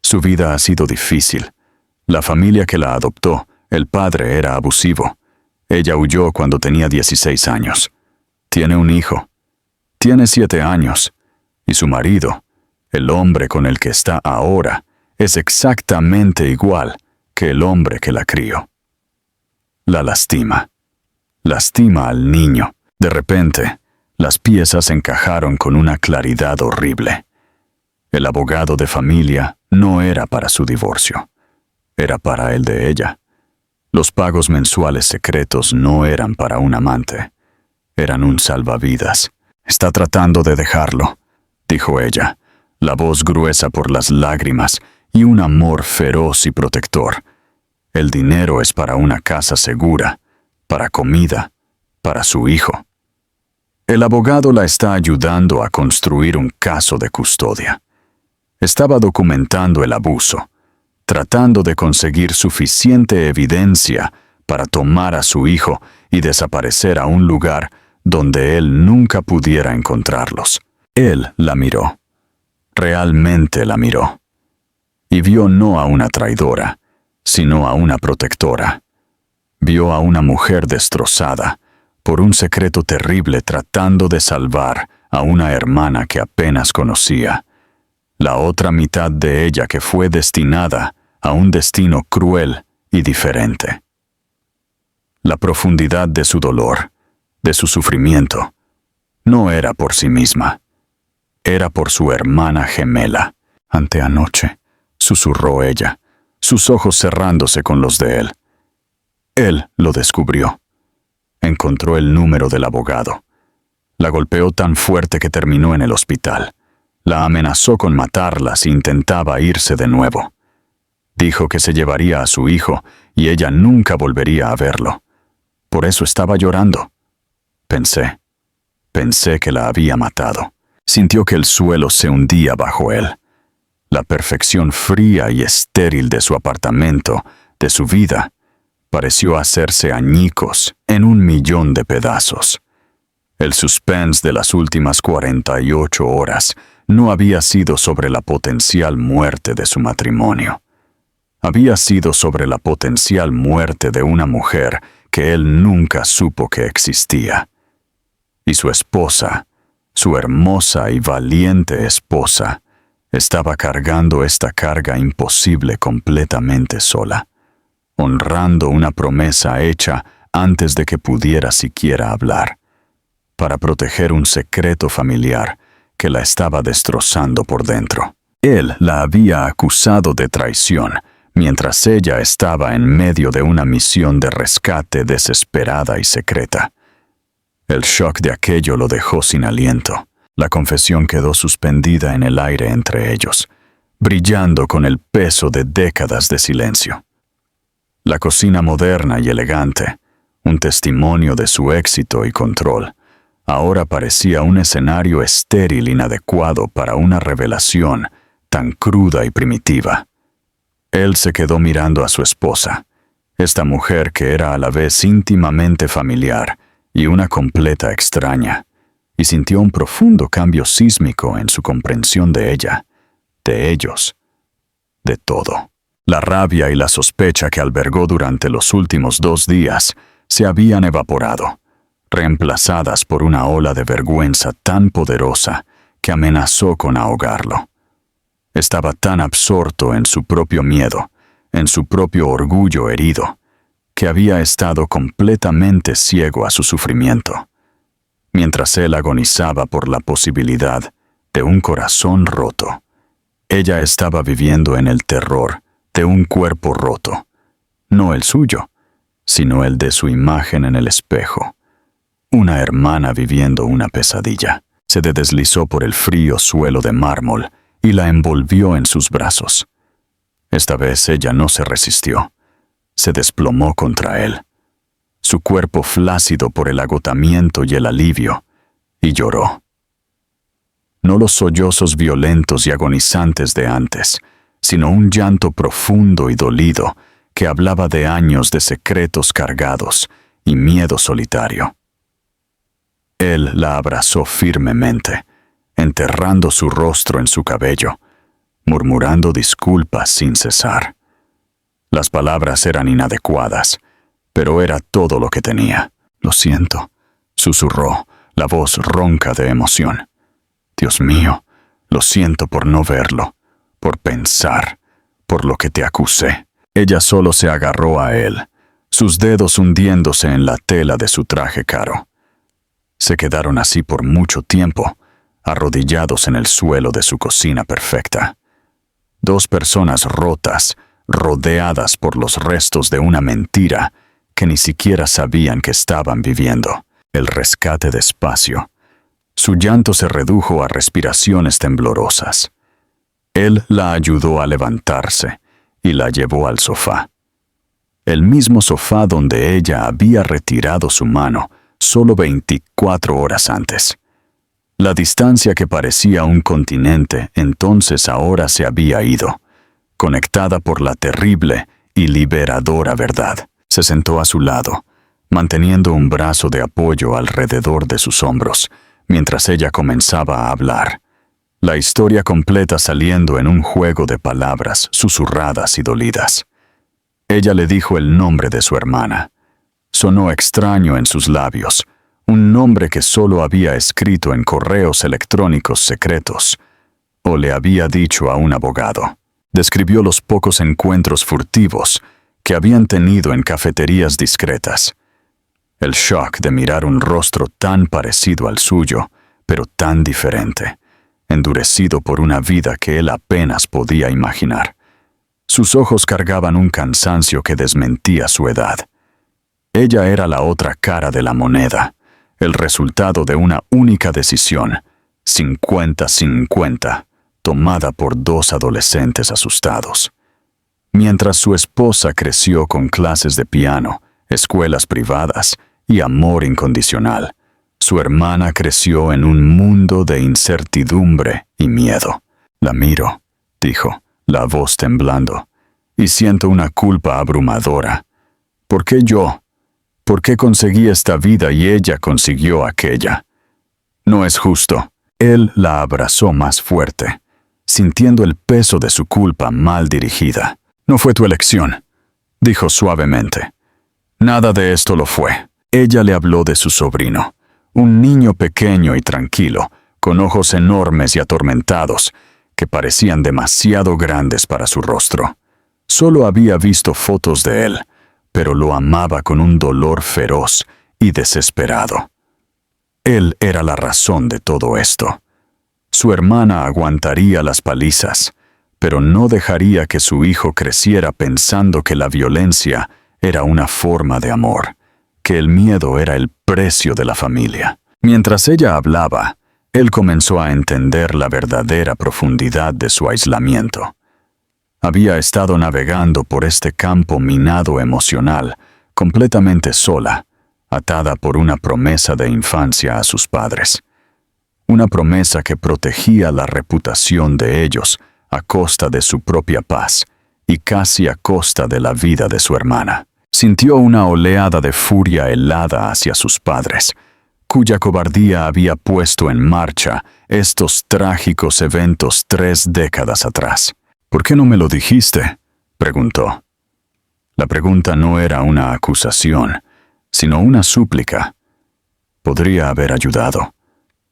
Su vida ha sido difícil. La familia que la adoptó, el padre era abusivo. Ella huyó cuando tenía 16 años. Tiene un hijo. Tiene 7 años. Y su marido, el hombre con el que está ahora, es exactamente igual que el hombre que la crió. La lastima. Lastima al niño. De repente, las piezas encajaron con una claridad horrible. El abogado de familia no era para su divorcio. Era para el de ella. Los pagos mensuales secretos no eran para un amante. eran un salvavidas. «Está tratando de dejarlo», dijo ella, la voz gruesa por las lágrimas y un amor feroz y protector. «El dinero es para una casa segura, para comida, para su hijo». El abogado la está ayudando a construir un caso de custodia. Estaba documentando el abuso, tratando de conseguir suficiente evidencia para tomar a su hijo y desaparecer a un lugar donde él nunca pudiera encontrarlos. Él la miró. Realmente la miró. Y vio no a una traidora, sino a una protectora. Vio a una mujer destrozada por un secreto terrible tratando de salvar a una hermana que apenas conocía. La otra mitad de ella que fue destinada a un destino cruel y diferente. La profundidad de su dolor, de su sufrimiento, no era por sí misma. Era por su hermana gemela. «Anteanoche», susurró ella, sus ojos cerrándose con los de él. Él lo descubrió. Encontró el número del abogado. La golpeó tan fuerte que terminó en el hospital. La amenazó con matarla si intentaba irse de nuevo. Dijo que se llevaría a su hijo y ella nunca volvería a verlo. Por eso estaba llorando. Pensé que la había matado. Sintió que el suelo se hundía bajo él. La perfección fría y estéril de su apartamento, de su vida, pareció hacerse añicos en 1.000.000 de pedazos. El suspense de las últimas 48 horas no había sido sobre la potencial muerte de su matrimonio. Había sido sobre la potencial muerte de una mujer que él nunca supo que existía. Y su esposa, su hermosa y valiente esposa, estaba cargando esta carga imposible completamente sola, honrando una promesa hecha antes de que pudiera siquiera hablar, para proteger un secreto familiar que la estaba destrozando por dentro. Él la había acusado de traición, mientras ella estaba en medio de una misión de rescate desesperada y secreta. El shock de aquello lo dejó sin aliento. La confesión quedó suspendida en el aire entre ellos, brillando con el peso de décadas de silencio. La cocina moderna y elegante, un testimonio de su éxito y control, ahora parecía un escenario estéril inadecuado para una revelación tan cruda y primitiva. Él se quedó mirando a su esposa, esta mujer que era a la vez íntimamente familiar y una completa extraña, y sintió un profundo cambio sísmico en su comprensión de ella, de ellos, de todo. La rabia y la sospecha que albergó durante los últimos 2 días se habían evaporado, reemplazadas por una ola de vergüenza tan poderosa que amenazó con ahogarlo. Estaba tan absorto en su propio miedo, en su propio orgullo herido, que había estado completamente ciego a su sufrimiento, mientras él agonizaba por la posibilidad de un corazón roto. Ella estaba viviendo en el terror de un cuerpo roto, no el suyo, sino el de su imagen en el espejo. Una hermana viviendo una pesadilla. Se deslizó por el frío suelo de mármol y la envolvió en sus brazos. Esta vez ella no se resistió. Se desplomó contra él, su cuerpo flácido por el agotamiento y el alivio, y lloró. No los sollozos violentos y agonizantes de antes, sino un llanto profundo y dolido que hablaba de años de secretos cargados y miedo solitario. Él la abrazó firmemente, enterrando su rostro en su cabello, murmurando disculpas sin cesar. Las palabras eran inadecuadas, pero era todo lo que tenía. «Lo siento», susurró, la voz ronca de emoción. «Dios mío, lo siento por no verlo, por pensar, por lo que te acusé». Ella solo se agarró a él, sus dedos hundiéndose en la tela de su traje caro. Se quedaron así por mucho tiempo, arrodillados en el suelo de su cocina perfecta. 2 personas rotas, rodeadas por los restos de una mentira que ni siquiera sabían que estaban viviendo. el rescate despacio. Su llanto se redujo a respiraciones temblorosas. Él la ayudó a levantarse y la llevó al sofá. El mismo sofá donde ella había retirado su mano solo 24 horas antes. La distancia que parecía un continente entonces ahora se había ido, conectada por la terrible y liberadora verdad. Se sentó a su lado, manteniendo un brazo de apoyo alrededor de sus hombros, mientras ella comenzaba a hablar. La historia completa saliendo en un juego de palabras susurradas y dolidas. Ella le dijo el nombre de su hermana. Sonó extraño en sus labios, un nombre que solo había escrito en correos electrónicos secretos, o le había dicho a un abogado. Describió los pocos encuentros furtivos que habían tenido en cafeterías discretas. El shock de mirar un rostro tan parecido al suyo, pero tan diferente, endurecido por una vida que él apenas podía imaginar. Sus ojos cargaban un cansancio que desmentía su edad. Ella era la otra cara de la moneda, el resultado de una única decisión, 50-50, tomada por dos adolescentes asustados. Mientras su esposa creció con clases de piano, escuelas privadas y amor incondicional, su hermana creció en un mundo de incertidumbre y miedo. La miro, dijo, la voz temblando, y siento una culpa abrumadora. ¿Por qué yo? ¿Por qué conseguí esta vida y ella consiguió aquella? No es justo. Él la abrazó más fuerte, sintiendo el peso de su culpa mal dirigida. No fue tu elección, dijo suavemente. Nada de esto lo fue. Ella le habló de su sobrino, un niño pequeño y tranquilo, con ojos enormes y atormentados, que parecían demasiado grandes para su rostro. Solo había visto fotos de él, pero lo amaba con un dolor feroz y desesperado. Él era la razón de todo esto. Su hermana aguantaría las palizas, pero no dejaría que su hijo creciera pensando que la violencia era una forma de amor, que el miedo era el precio de la familia. Mientras ella hablaba, él comenzó a entender la verdadera profundidad de su aislamiento. Había estado navegando por este campo minado emocional, completamente sola, atada por una promesa de infancia a sus padres. Una promesa que protegía la reputación de ellos a costa de su propia paz y casi a costa de la vida de su hermana. Sintió una oleada de furia helada hacia sus padres, cuya cobardía había puesto en marcha estos trágicos eventos 3 décadas atrás. ¿Por qué no me lo dijiste?, preguntó. La pregunta no era una acusación, sino una súplica. Podría haber ayudado.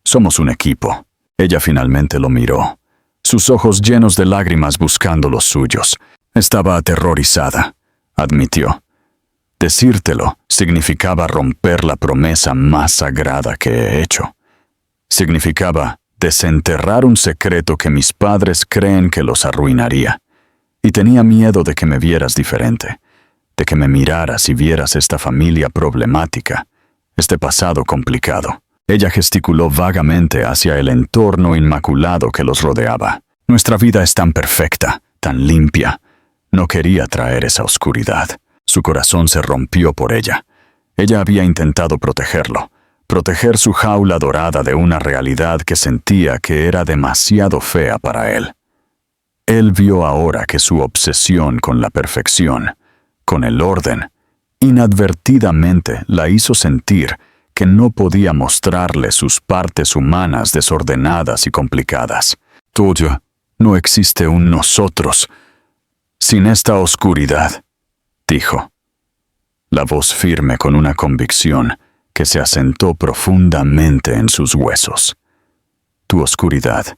Somos un equipo. Ella finalmente lo miró, sus ojos llenos de lágrimas buscando los suyos. Estaba aterrorizada, admitió. Decírtelo significaba romper la promesa más sagrada que he hecho. Significaba desenterrar un secreto que mis padres creen que los arruinaría. Y tenía miedo de que me vieras diferente, de que me miraras y vieras esta familia problemática, este pasado complicado. Ella gesticuló vagamente hacia el entorno inmaculado que los rodeaba. Nuestra vida es tan perfecta, tan limpia. No quería traer esa oscuridad. Su corazón se rompió por ella. Ella había intentado protegerlo, proteger su jaula dorada de una realidad que sentía que era demasiado fea para él. Él vio ahora que su obsesión con la perfección, con el orden, inadvertidamente la hizo sentir que no podía mostrarle sus partes humanas desordenadas y complicadas. Tuyo, no existe un nosotros sin esta oscuridad, dijo. La voz firme con una convicción que se asentó profundamente en sus huesos. Tu oscuridad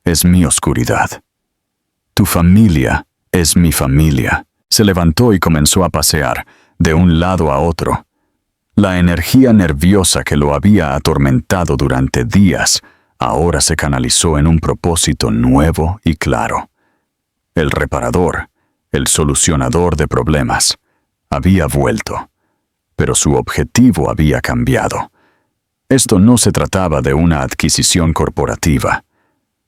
es mi oscuridad. Tu familia es mi familia. Se levantó y comenzó a pasear de un lado a otro. La energía nerviosa que lo había atormentado durante días ahora se canalizó en un propósito nuevo y claro. El reparador, el solucionador de problemas, había vuelto, pero su objetivo había cambiado. Esto no se trataba de una adquisición corporativa.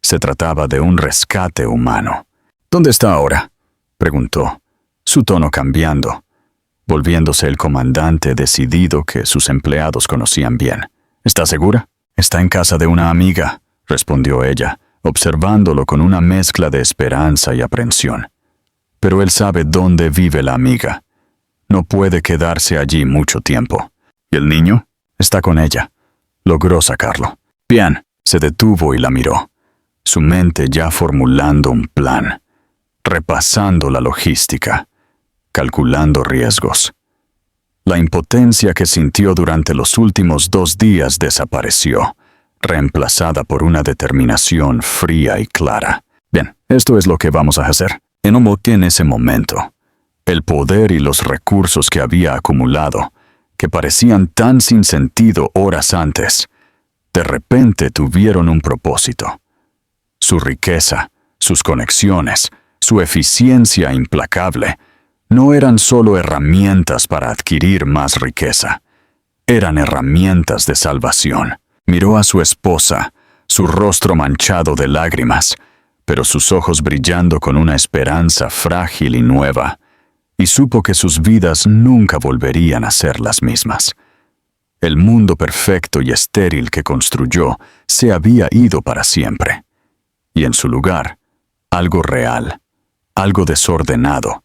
Se trataba de un rescate humano. ¿Dónde está ahora?, preguntó, su tono cambiando, volviéndose el comandante decidido que sus empleados conocían bien. ¿Está segura? Está en casa de una amiga, respondió ella, observándolo con una mezcla de esperanza y aprensión. Pero él sabe dónde vive la amiga. No puede quedarse allí mucho tiempo. ¿Y el niño? Está con ella. Logró sacarlo. Bien, se detuvo y la miró, su mente ya formulando un plan, repasando la logística, calculando riesgos. La impotencia que sintió durante los últimos 2 días desapareció, reemplazada por una determinación fría y clara. Bien, esto es lo que vamos a hacer. En ese momento, el poder y los recursos que había acumulado, que parecían tan sin sentido horas antes, de repente tuvieron un propósito. Su riqueza, sus conexiones, su eficiencia implacable, no eran solo herramientas para adquirir más riqueza, eran herramientas de salvación. Miró a su esposa, su rostro manchado de lágrimas, pero sus ojos brillando con una esperanza frágil y nueva, y supo que sus vidas nunca volverían a ser las mismas. El mundo perfecto y estéril que construyó se había ido para siempre, y en su lugar, algo real, algo desordenado,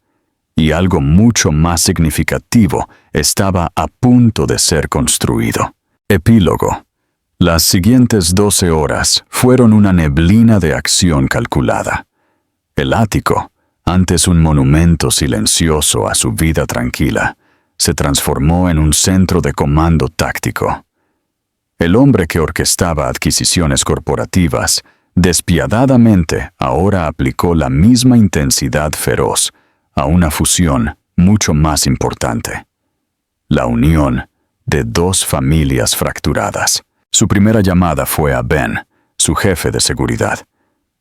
y algo mucho más significativo estaba a punto de ser construido. Epílogo. Las siguientes 12 horas fueron una neblina de acción calculada. El ático, antes un monumento silencioso a su vida tranquila, se transformó en un centro de comando táctico. El hombre que orquestaba adquisiciones corporativas, despiadadamente ahora aplicó la misma intensidad feroz a una fusión mucho más importante: la unión de 2 familias fracturadas. Su primera llamada fue a Ben, su jefe de seguridad.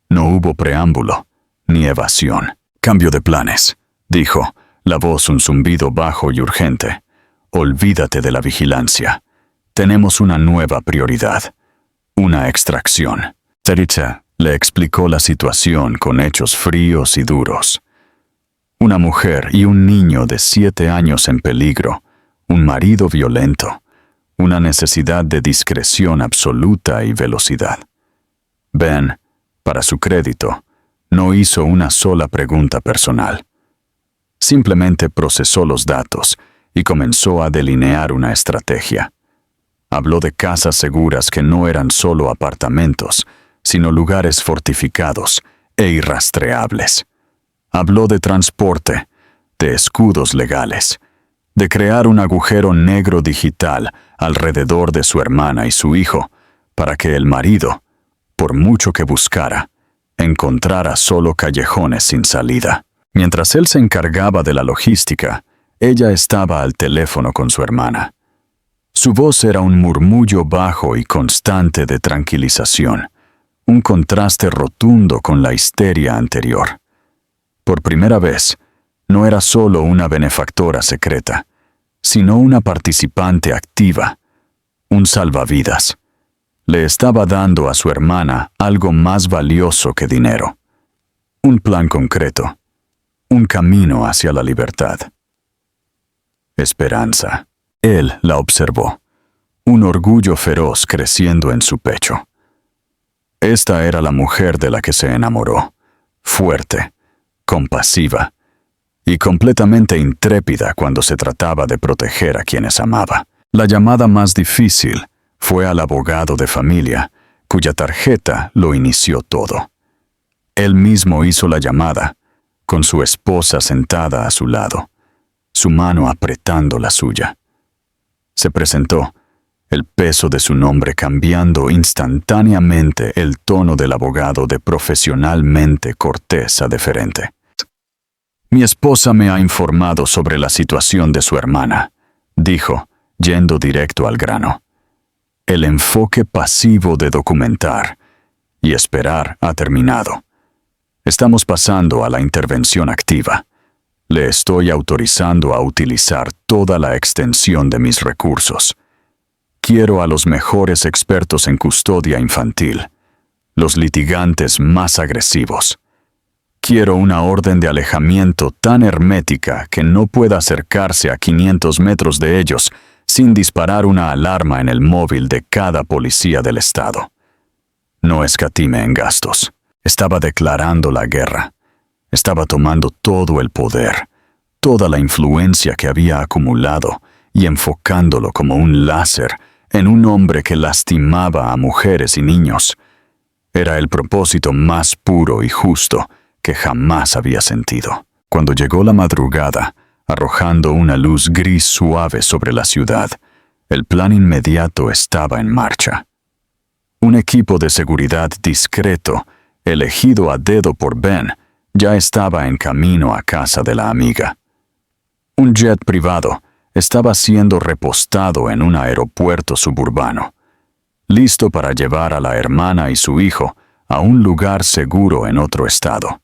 No hubo preámbulo, ni evasión. «Cambio de planes», dijo, la voz un zumbido bajo y urgente. «Olvídate de la vigilancia. Tenemos una nueva prioridad. Una extracción». Tericha le explicó la situación con hechos fríos y duros. Una mujer y un niño de 7 años en peligro, un marido violento, una necesidad de discreción absoluta y velocidad. Ben, para su crédito, no hizo una sola pregunta personal. Simplemente procesó los datos y comenzó a delinear una estrategia. Habló de casas seguras que no eran solo apartamentos, sino lugares fortificados e irrastreables. Habló de transporte, de escudos legales, de crear un agujero negro digital alrededor de su hermana y su hijo, para que el marido, por mucho que buscara, encontrara solo callejones sin salida. Mientras él se encargaba de la logística, ella estaba al teléfono con su hermana. Su voz era un murmullo bajo y constante de tranquilización, un contraste rotundo con la histeria anterior. Por primera vez, no era solo una benefactora secreta, sino una participante activa, un salvavidas. Le estaba dando a su hermana algo más valioso que dinero. Un plan concreto, un camino hacia la libertad. Esperanza. Él la observó, un orgullo feroz creciendo en su pecho. Esta era la mujer de la que se enamoró, fuerte, compasiva y completamente intrépida cuando se trataba de proteger a quienes amaba. La llamada más difícil fue al abogado de familia, cuya tarjeta lo inició todo. Él mismo hizo la llamada, con su esposa sentada a su lado, su mano apretando la suya. Se presentó, el peso de su nombre cambiando instantáneamente el tono del abogado de profesionalmente cortés a deferente. «Mi esposa me ha informado sobre la situación de su hermana», dijo, yendo directo al grano. El enfoque pasivo de documentar y esperar ha terminado. Estamos pasando a la intervención activa. Le estoy autorizando a utilizar toda la extensión de mis recursos. Quiero a los mejores expertos en custodia infantil, los litigantes más agresivos. Quiero una orden de alejamiento tan hermética que no pueda acercarse a 500 metros de ellos sin disparar una alarma en el móvil de cada policía del estado. No escatime en gastos. Estaba declarando la guerra. Estaba tomando todo el poder, toda la influencia que había acumulado y enfocándolo como un láser en un hombre que lastimaba a mujeres y niños. Era el propósito más puro y justo que jamás había sentido. Cuando llegó la madrugada, arrojando una luz gris suave sobre la ciudad, el plan inmediato estaba en marcha. Un equipo de seguridad discreto, elegido a dedo por Ben, ya estaba en camino a casa de la amiga. Un jet privado estaba siendo repostado en un aeropuerto suburbano, listo para llevar a la hermana y su hijo a un lugar seguro en otro estado.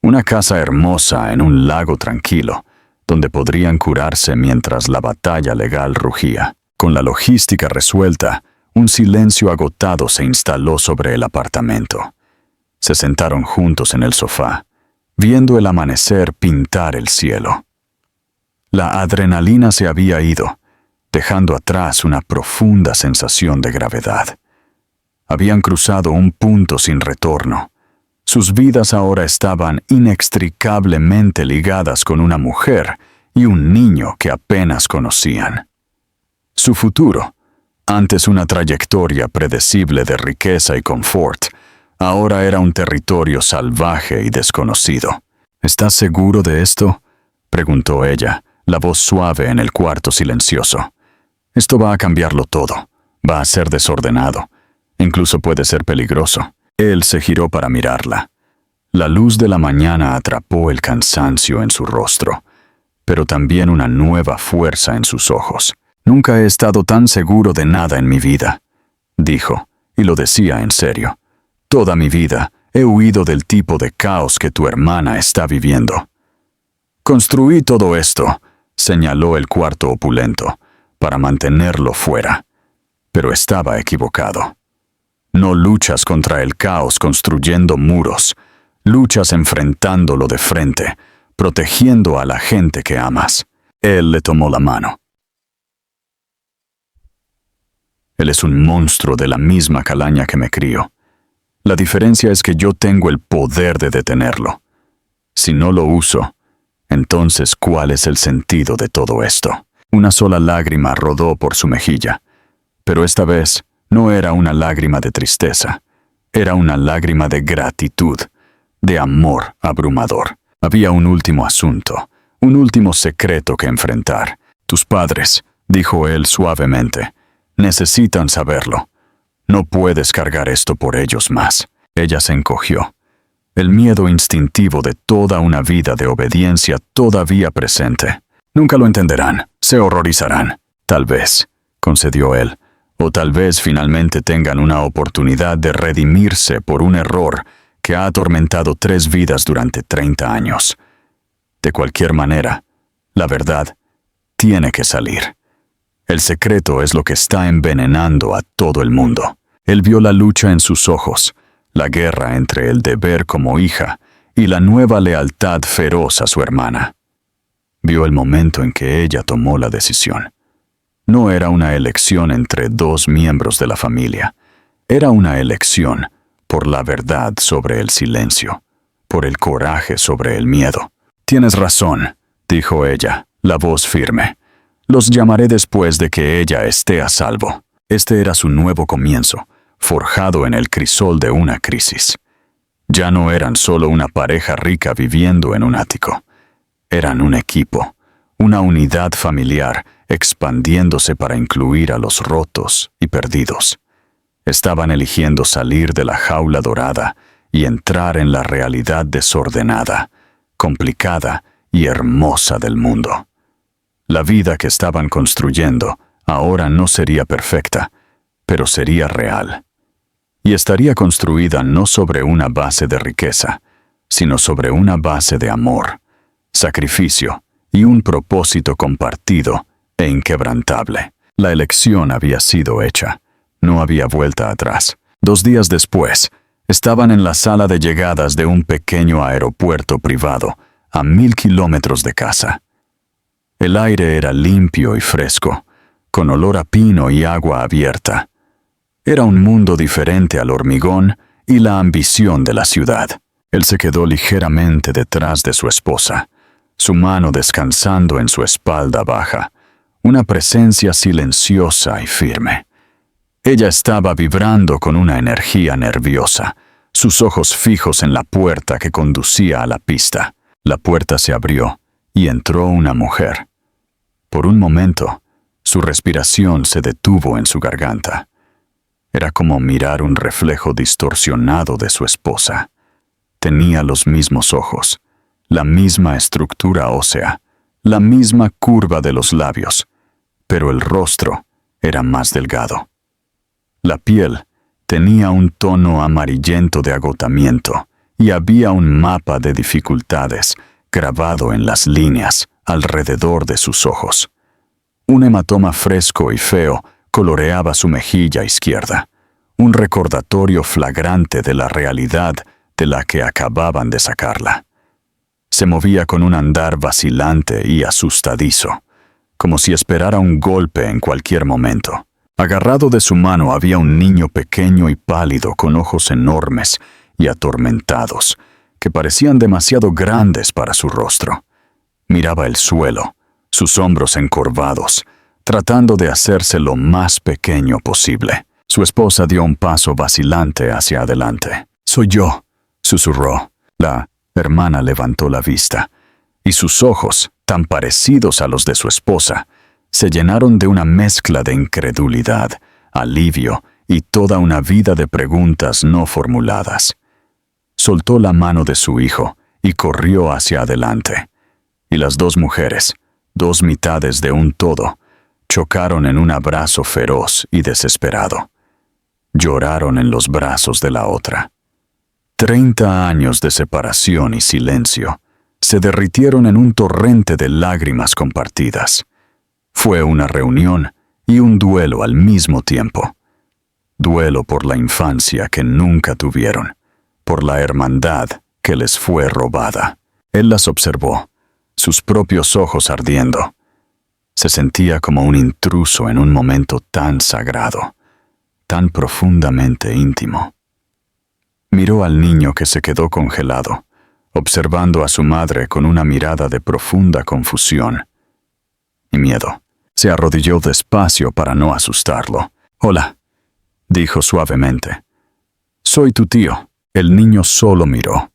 Una casa hermosa en un lago tranquilo, donde podrían curarse mientras la batalla legal rugía. Con la logística resuelta, un silencio agotado se instaló sobre el apartamento. Se sentaron juntos en el sofá, viendo el amanecer pintar el cielo. La adrenalina se había ido, dejando atrás una profunda sensación de gravedad. Habían cruzado un punto sin retorno. Sus vidas ahora estaban inextricablemente ligadas con una mujer y un niño que apenas conocían. Su futuro, antes una trayectoria predecible de riqueza y confort, ahora era un territorio salvaje y desconocido. ¿Estás seguro de esto?, preguntó ella, la voz suave en el cuarto silencioso. Esto va a cambiarlo todo. Va a ser desordenado. Incluso puede ser peligroso. Él se giró para mirarla. La luz de la mañana atrapó el cansancio en su rostro, pero también una nueva fuerza en sus ojos. Nunca he estado tan seguro de nada en mi vida, dijo, y lo decía en serio. Toda mi vida he huido del tipo de caos que tu hermana está viviendo. Construí todo esto, señaló el cuarto opulento, para mantenerlo fuera. Pero estaba equivocado. No luchas contra el caos construyendo muros, luchas enfrentándolo de frente, protegiendo a la gente que amas. Él le tomó la mano. Él es un monstruo de la misma calaña que me crió. La diferencia es que yo tengo el poder de detenerlo. Si no lo uso, entonces, ¿cuál es el sentido de todo esto? Una sola lágrima rodó por su mejilla, pero esta vez no era una lágrima de tristeza, era una lágrima de gratitud, de amor abrumador. Había un último asunto, un último secreto que enfrentar. Tus padres, dijo él suavemente, necesitan saberlo. No puedes cargar esto por ellos más. Ella se encogió. El miedo instintivo de toda una vida de obediencia todavía presente. Nunca lo entenderán, se horrorizarán. Tal vez, concedió él, o tal vez finalmente tengan una oportunidad de redimirse por un error que ha atormentado 3 vidas durante 30 años. De cualquier manera, la verdad tiene que salir. El secreto es lo que está envenenando a todo el mundo. Él vio la lucha en sus ojos, la guerra entre el deber como hija y la nueva lealtad feroz a su hermana. Vio el momento en que ella tomó la decisión. No era una elección entre 2 miembros de la familia. Era una elección por la verdad sobre el silencio, por el coraje sobre el miedo. Tienes razón, dijo ella, la voz firme. Los llamaré después de que ella esté a salvo. Este era su nuevo comienzo, forjado en el crisol de una crisis. Ya no eran solo una pareja rica viviendo en un ático. Eran un equipo, una unidad familiar expandiéndose para incluir a los rotos y perdidos. Estaban eligiendo salir de la jaula dorada y entrar en la realidad desordenada, complicada y hermosa del mundo. La vida que estaban construyendo ahora no sería perfecta, pero sería real. Y estaría construida no sobre una base de riqueza, sino sobre una base de amor, sacrificio y un propósito compartido e inquebrantable. La elección había sido hecha. No había vuelta atrás. 2 días después, estaban en la sala de llegadas de un pequeño aeropuerto privado, a 1000 kilómetros de casa. El aire era limpio y fresco, con olor a pino y agua abierta. Era un mundo diferente al hormigón y la ambición de la ciudad. Él se quedó ligeramente detrás de su esposa, su mano descansando en su espalda baja, una presencia silenciosa y firme. Ella estaba vibrando con una energía nerviosa, sus ojos fijos en la puerta que conducía a la pista. La puerta se abrió y entró una mujer. Por un momento, su respiración se detuvo en su garganta. Era como mirar un reflejo distorsionado de su esposa. Tenía los mismos ojos, la misma estructura ósea, la misma curva de los labios, pero el rostro era más delgado. La piel tenía un tono amarillento de agotamiento y había un mapa de dificultades grabado en las líneas alrededor de sus ojos. Un hematoma fresco y feo coloreaba su mejilla izquierda, un recordatorio flagrante de la realidad de la que acababan de sacarla. Se movía con un andar vacilante y asustadizo, como si esperara un golpe en cualquier momento. Agarrado de su mano había un niño pequeño y pálido con ojos enormes y atormentados, que parecían demasiado grandes para su rostro. Miraba el suelo, sus hombros encorvados, tratando de hacerse lo más pequeño posible. Su esposa dio un paso vacilante hacia adelante. «Soy yo», susurró. La hermana levantó la vista, y sus ojos, tan parecidos a los de su esposa, se llenaron de una mezcla de incredulidad, alivio y toda una vida de preguntas no formuladas. Soltó la mano de su hijo y corrió hacia adelante. Y las dos mujeres, 2 mitades de un todo, chocaron en un abrazo feroz y desesperado. Lloraron en los brazos de la otra. 30 años de separación y silencio se derritieron en un torrente de lágrimas compartidas. Fue una reunión y un duelo al mismo tiempo. Duelo por la infancia que nunca tuvieron, por la hermandad que les fue robada. Él las observó, sus propios ojos ardiendo. Se sentía como un intruso en un momento tan sagrado, tan profundamente íntimo. Miró al niño que se quedó congelado, observando a su madre con una mirada de profunda confusión y miedo. Se arrodilló despacio para no asustarlo. «Hola», dijo suavemente. «Soy tu tío». El niño solo miró,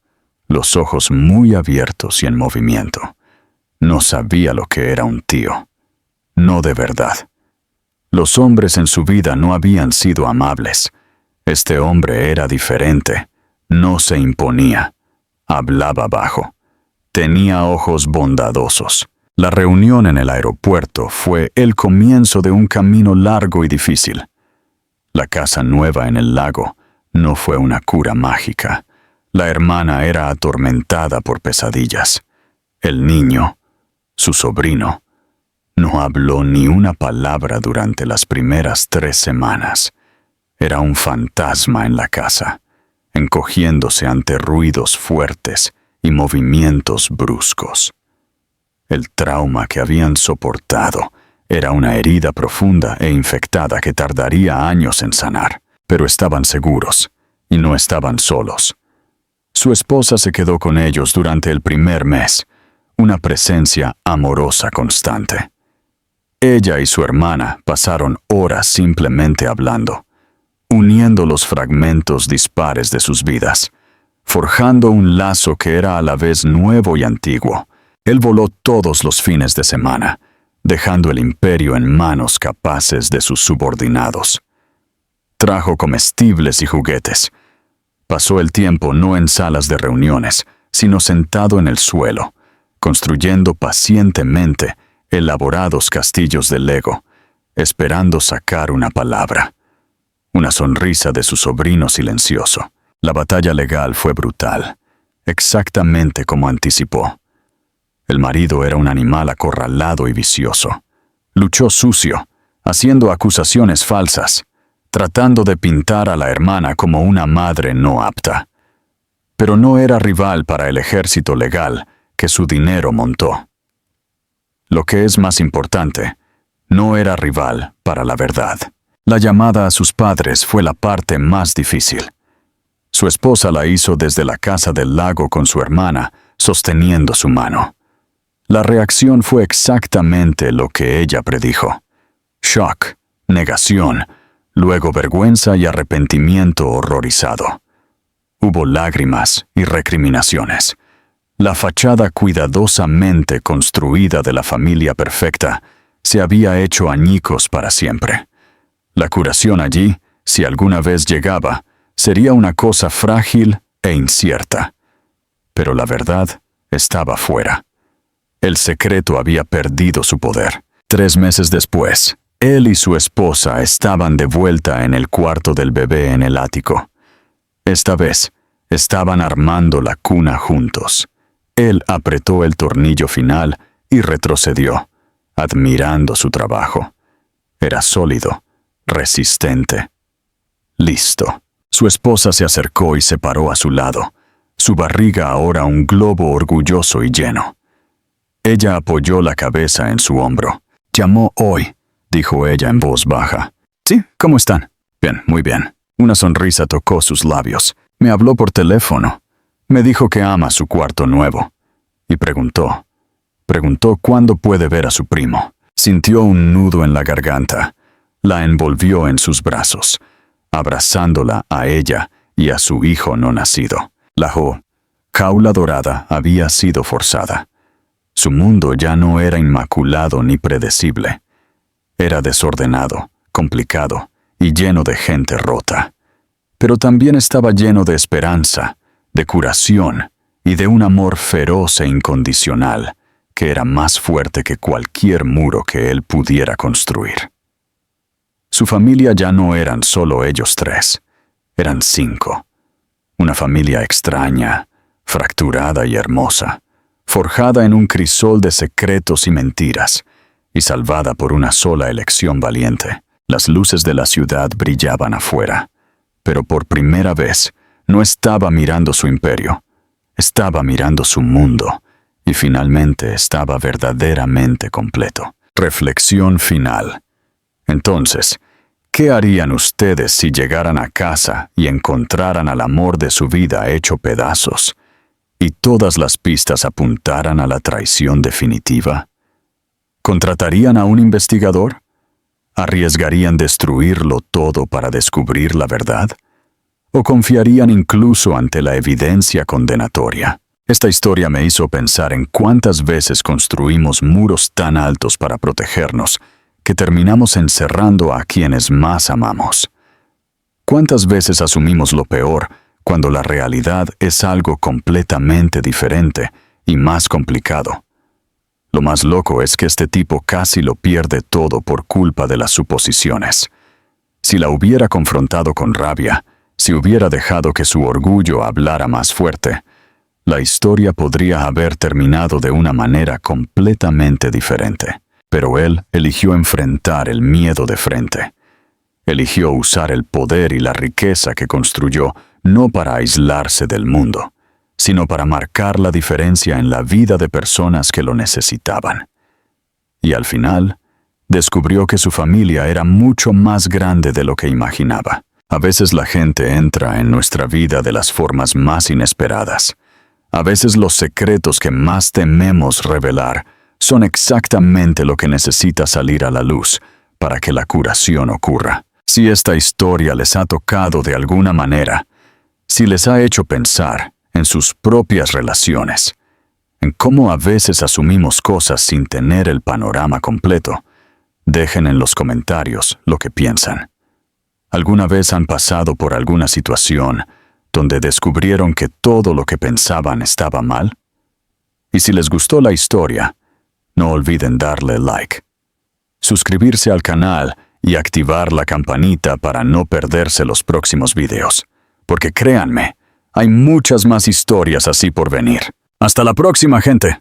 los ojos muy abiertos y en movimiento. No sabía lo que era un tío. No de verdad. Los hombres en su vida no habían sido amables. Este hombre era diferente. No se imponía. Hablaba bajo. Tenía ojos bondadosos. La reunión en el aeropuerto fue el comienzo de un camino largo y difícil. La casa nueva en el lago no fue una cura mágica. La hermana era atormentada por pesadillas. El niño, su sobrino, no habló ni una palabra durante las primeras 3 semanas. Era un fantasma en la casa, encogiéndose ante ruidos fuertes y movimientos bruscos. El trauma que habían soportado era una herida profunda e infectada que tardaría años en sanar, pero estaban seguros y no estaban solos. Su esposa se quedó con ellos durante el primer mes, una presencia amorosa constante. Ella y su hermana pasaron horas simplemente hablando, uniendo los fragmentos dispares de sus vidas, forjando un lazo que era a la vez nuevo y antiguo. Él voló todos los fines de semana, dejando el imperio en manos capaces de sus subordinados. Trajo comestibles y juguetes. Pasó el tiempo no en salas de reuniones, sino sentado en el suelo, construyendo pacientemente elaborados castillos de Lego, esperando sacar una palabra. Una sonrisa de su sobrino silencioso. La batalla legal fue brutal, exactamente como anticipó. El marido era un animal acorralado y vicioso. Luchó sucio, haciendo acusaciones falsas, tratando de pintar a la hermana como una madre no apta. Pero no era rival para el ejército legal que su dinero montó. Lo que es más importante, no era rival para la verdad. La llamada a sus padres fue la parte más difícil. Su esposa la hizo desde la casa del lago con su hermana, sosteniendo su mano. La reacción fue exactamente lo que ella predijo. Shock, negación, luego vergüenza y arrepentimiento horrorizado. Hubo lágrimas y recriminaciones. La fachada cuidadosamente construida de la familia perfecta se había hecho añicos para siempre. La curación allí, si alguna vez llegaba, sería una cosa frágil e incierta. Pero la verdad estaba fuera. El secreto había perdido su poder. 3 meses después, él y su esposa estaban de vuelta en el cuarto del bebé en el ático. Esta vez, estaban armando la cuna juntos. Él apretó el tornillo final y retrocedió, admirando su trabajo. Era sólido, resistente. Listo. Su esposa se acercó y se paró a su lado, su barriga ahora un globo orgulloso y lleno. Ella apoyó la cabeza en su hombro. «Llamó hoy», dijo ella en voz baja. «Sí, ¿cómo están?» «Bien, muy bien». Una sonrisa tocó sus labios. «Me habló por teléfono. Me dijo que ama su cuarto nuevo». Y preguntó cuándo puede ver a su primo. Sintió un nudo en la garganta. La envolvió en sus brazos, abrazándola a ella y a su hijo no nacido. La jaula dorada había sido forzada. Su mundo ya no era inmaculado ni predecible. Era desordenado, complicado y lleno de gente rota. Pero también estaba lleno de esperanza, de curación y de un amor feroz e incondicional que era más fuerte que cualquier muro que él pudiera construir. Su familia ya no eran solo ellos 3, eran 5. Una familia extraña, fracturada y hermosa, forjada en un crisol de secretos y mentiras, y salvada por una sola elección valiente. Las luces de la ciudad brillaban afuera, pero por primera vez no estaba mirando su imperio, estaba mirando su mundo, y finalmente estaba verdaderamente completo. Reflexión final. Entonces, ¿qué harían ustedes si llegaran a casa y encontraran al amor de su vida hecho pedazos, y todas las pistas apuntaran a la traición definitiva? ¿Contratarían a un investigador? ¿Arriesgarían destruirlo todo para descubrir la verdad? ¿O confiarían incluso ante la evidencia condenatoria? Esta historia me hizo pensar en cuántas veces construimos muros tan altos para protegernos que terminamos encerrando a quienes más amamos. ¿Cuántas veces asumimos lo peor cuando la realidad es algo completamente diferente y más complicado? Lo más loco es que este tipo casi lo pierde todo por culpa de las suposiciones. Si la hubiera confrontado con rabia, si hubiera dejado que su orgullo hablara más fuerte, la historia podría haber terminado de una manera completamente diferente. Pero él eligió enfrentar el miedo de frente. Eligió usar el poder y la riqueza que construyó no para aislarse del mundo, sino para marcar la diferencia en la vida de personas que lo necesitaban. Y al final, descubrió que su familia era mucho más grande de lo que imaginaba. A veces la gente entra en nuestra vida de las formas más inesperadas. A veces los secretos que más tememos revelar son exactamente lo que necesita salir a la luz para que la curación ocurra. Si esta historia les ha tocado de alguna manera, si les ha hecho pensar en sus propias relaciones, en cómo a veces asumimos cosas sin tener el panorama completo, dejen en los comentarios lo que piensan. ¿Alguna vez han pasado por alguna situación donde descubrieron que todo lo que pensaban estaba mal? Y si les gustó la historia, no olviden darle like, suscribirse al canal y activar la campanita para no perderse los próximos videos. Porque créanme, hay muchas más historias así por venir. ¡Hasta la próxima, gente!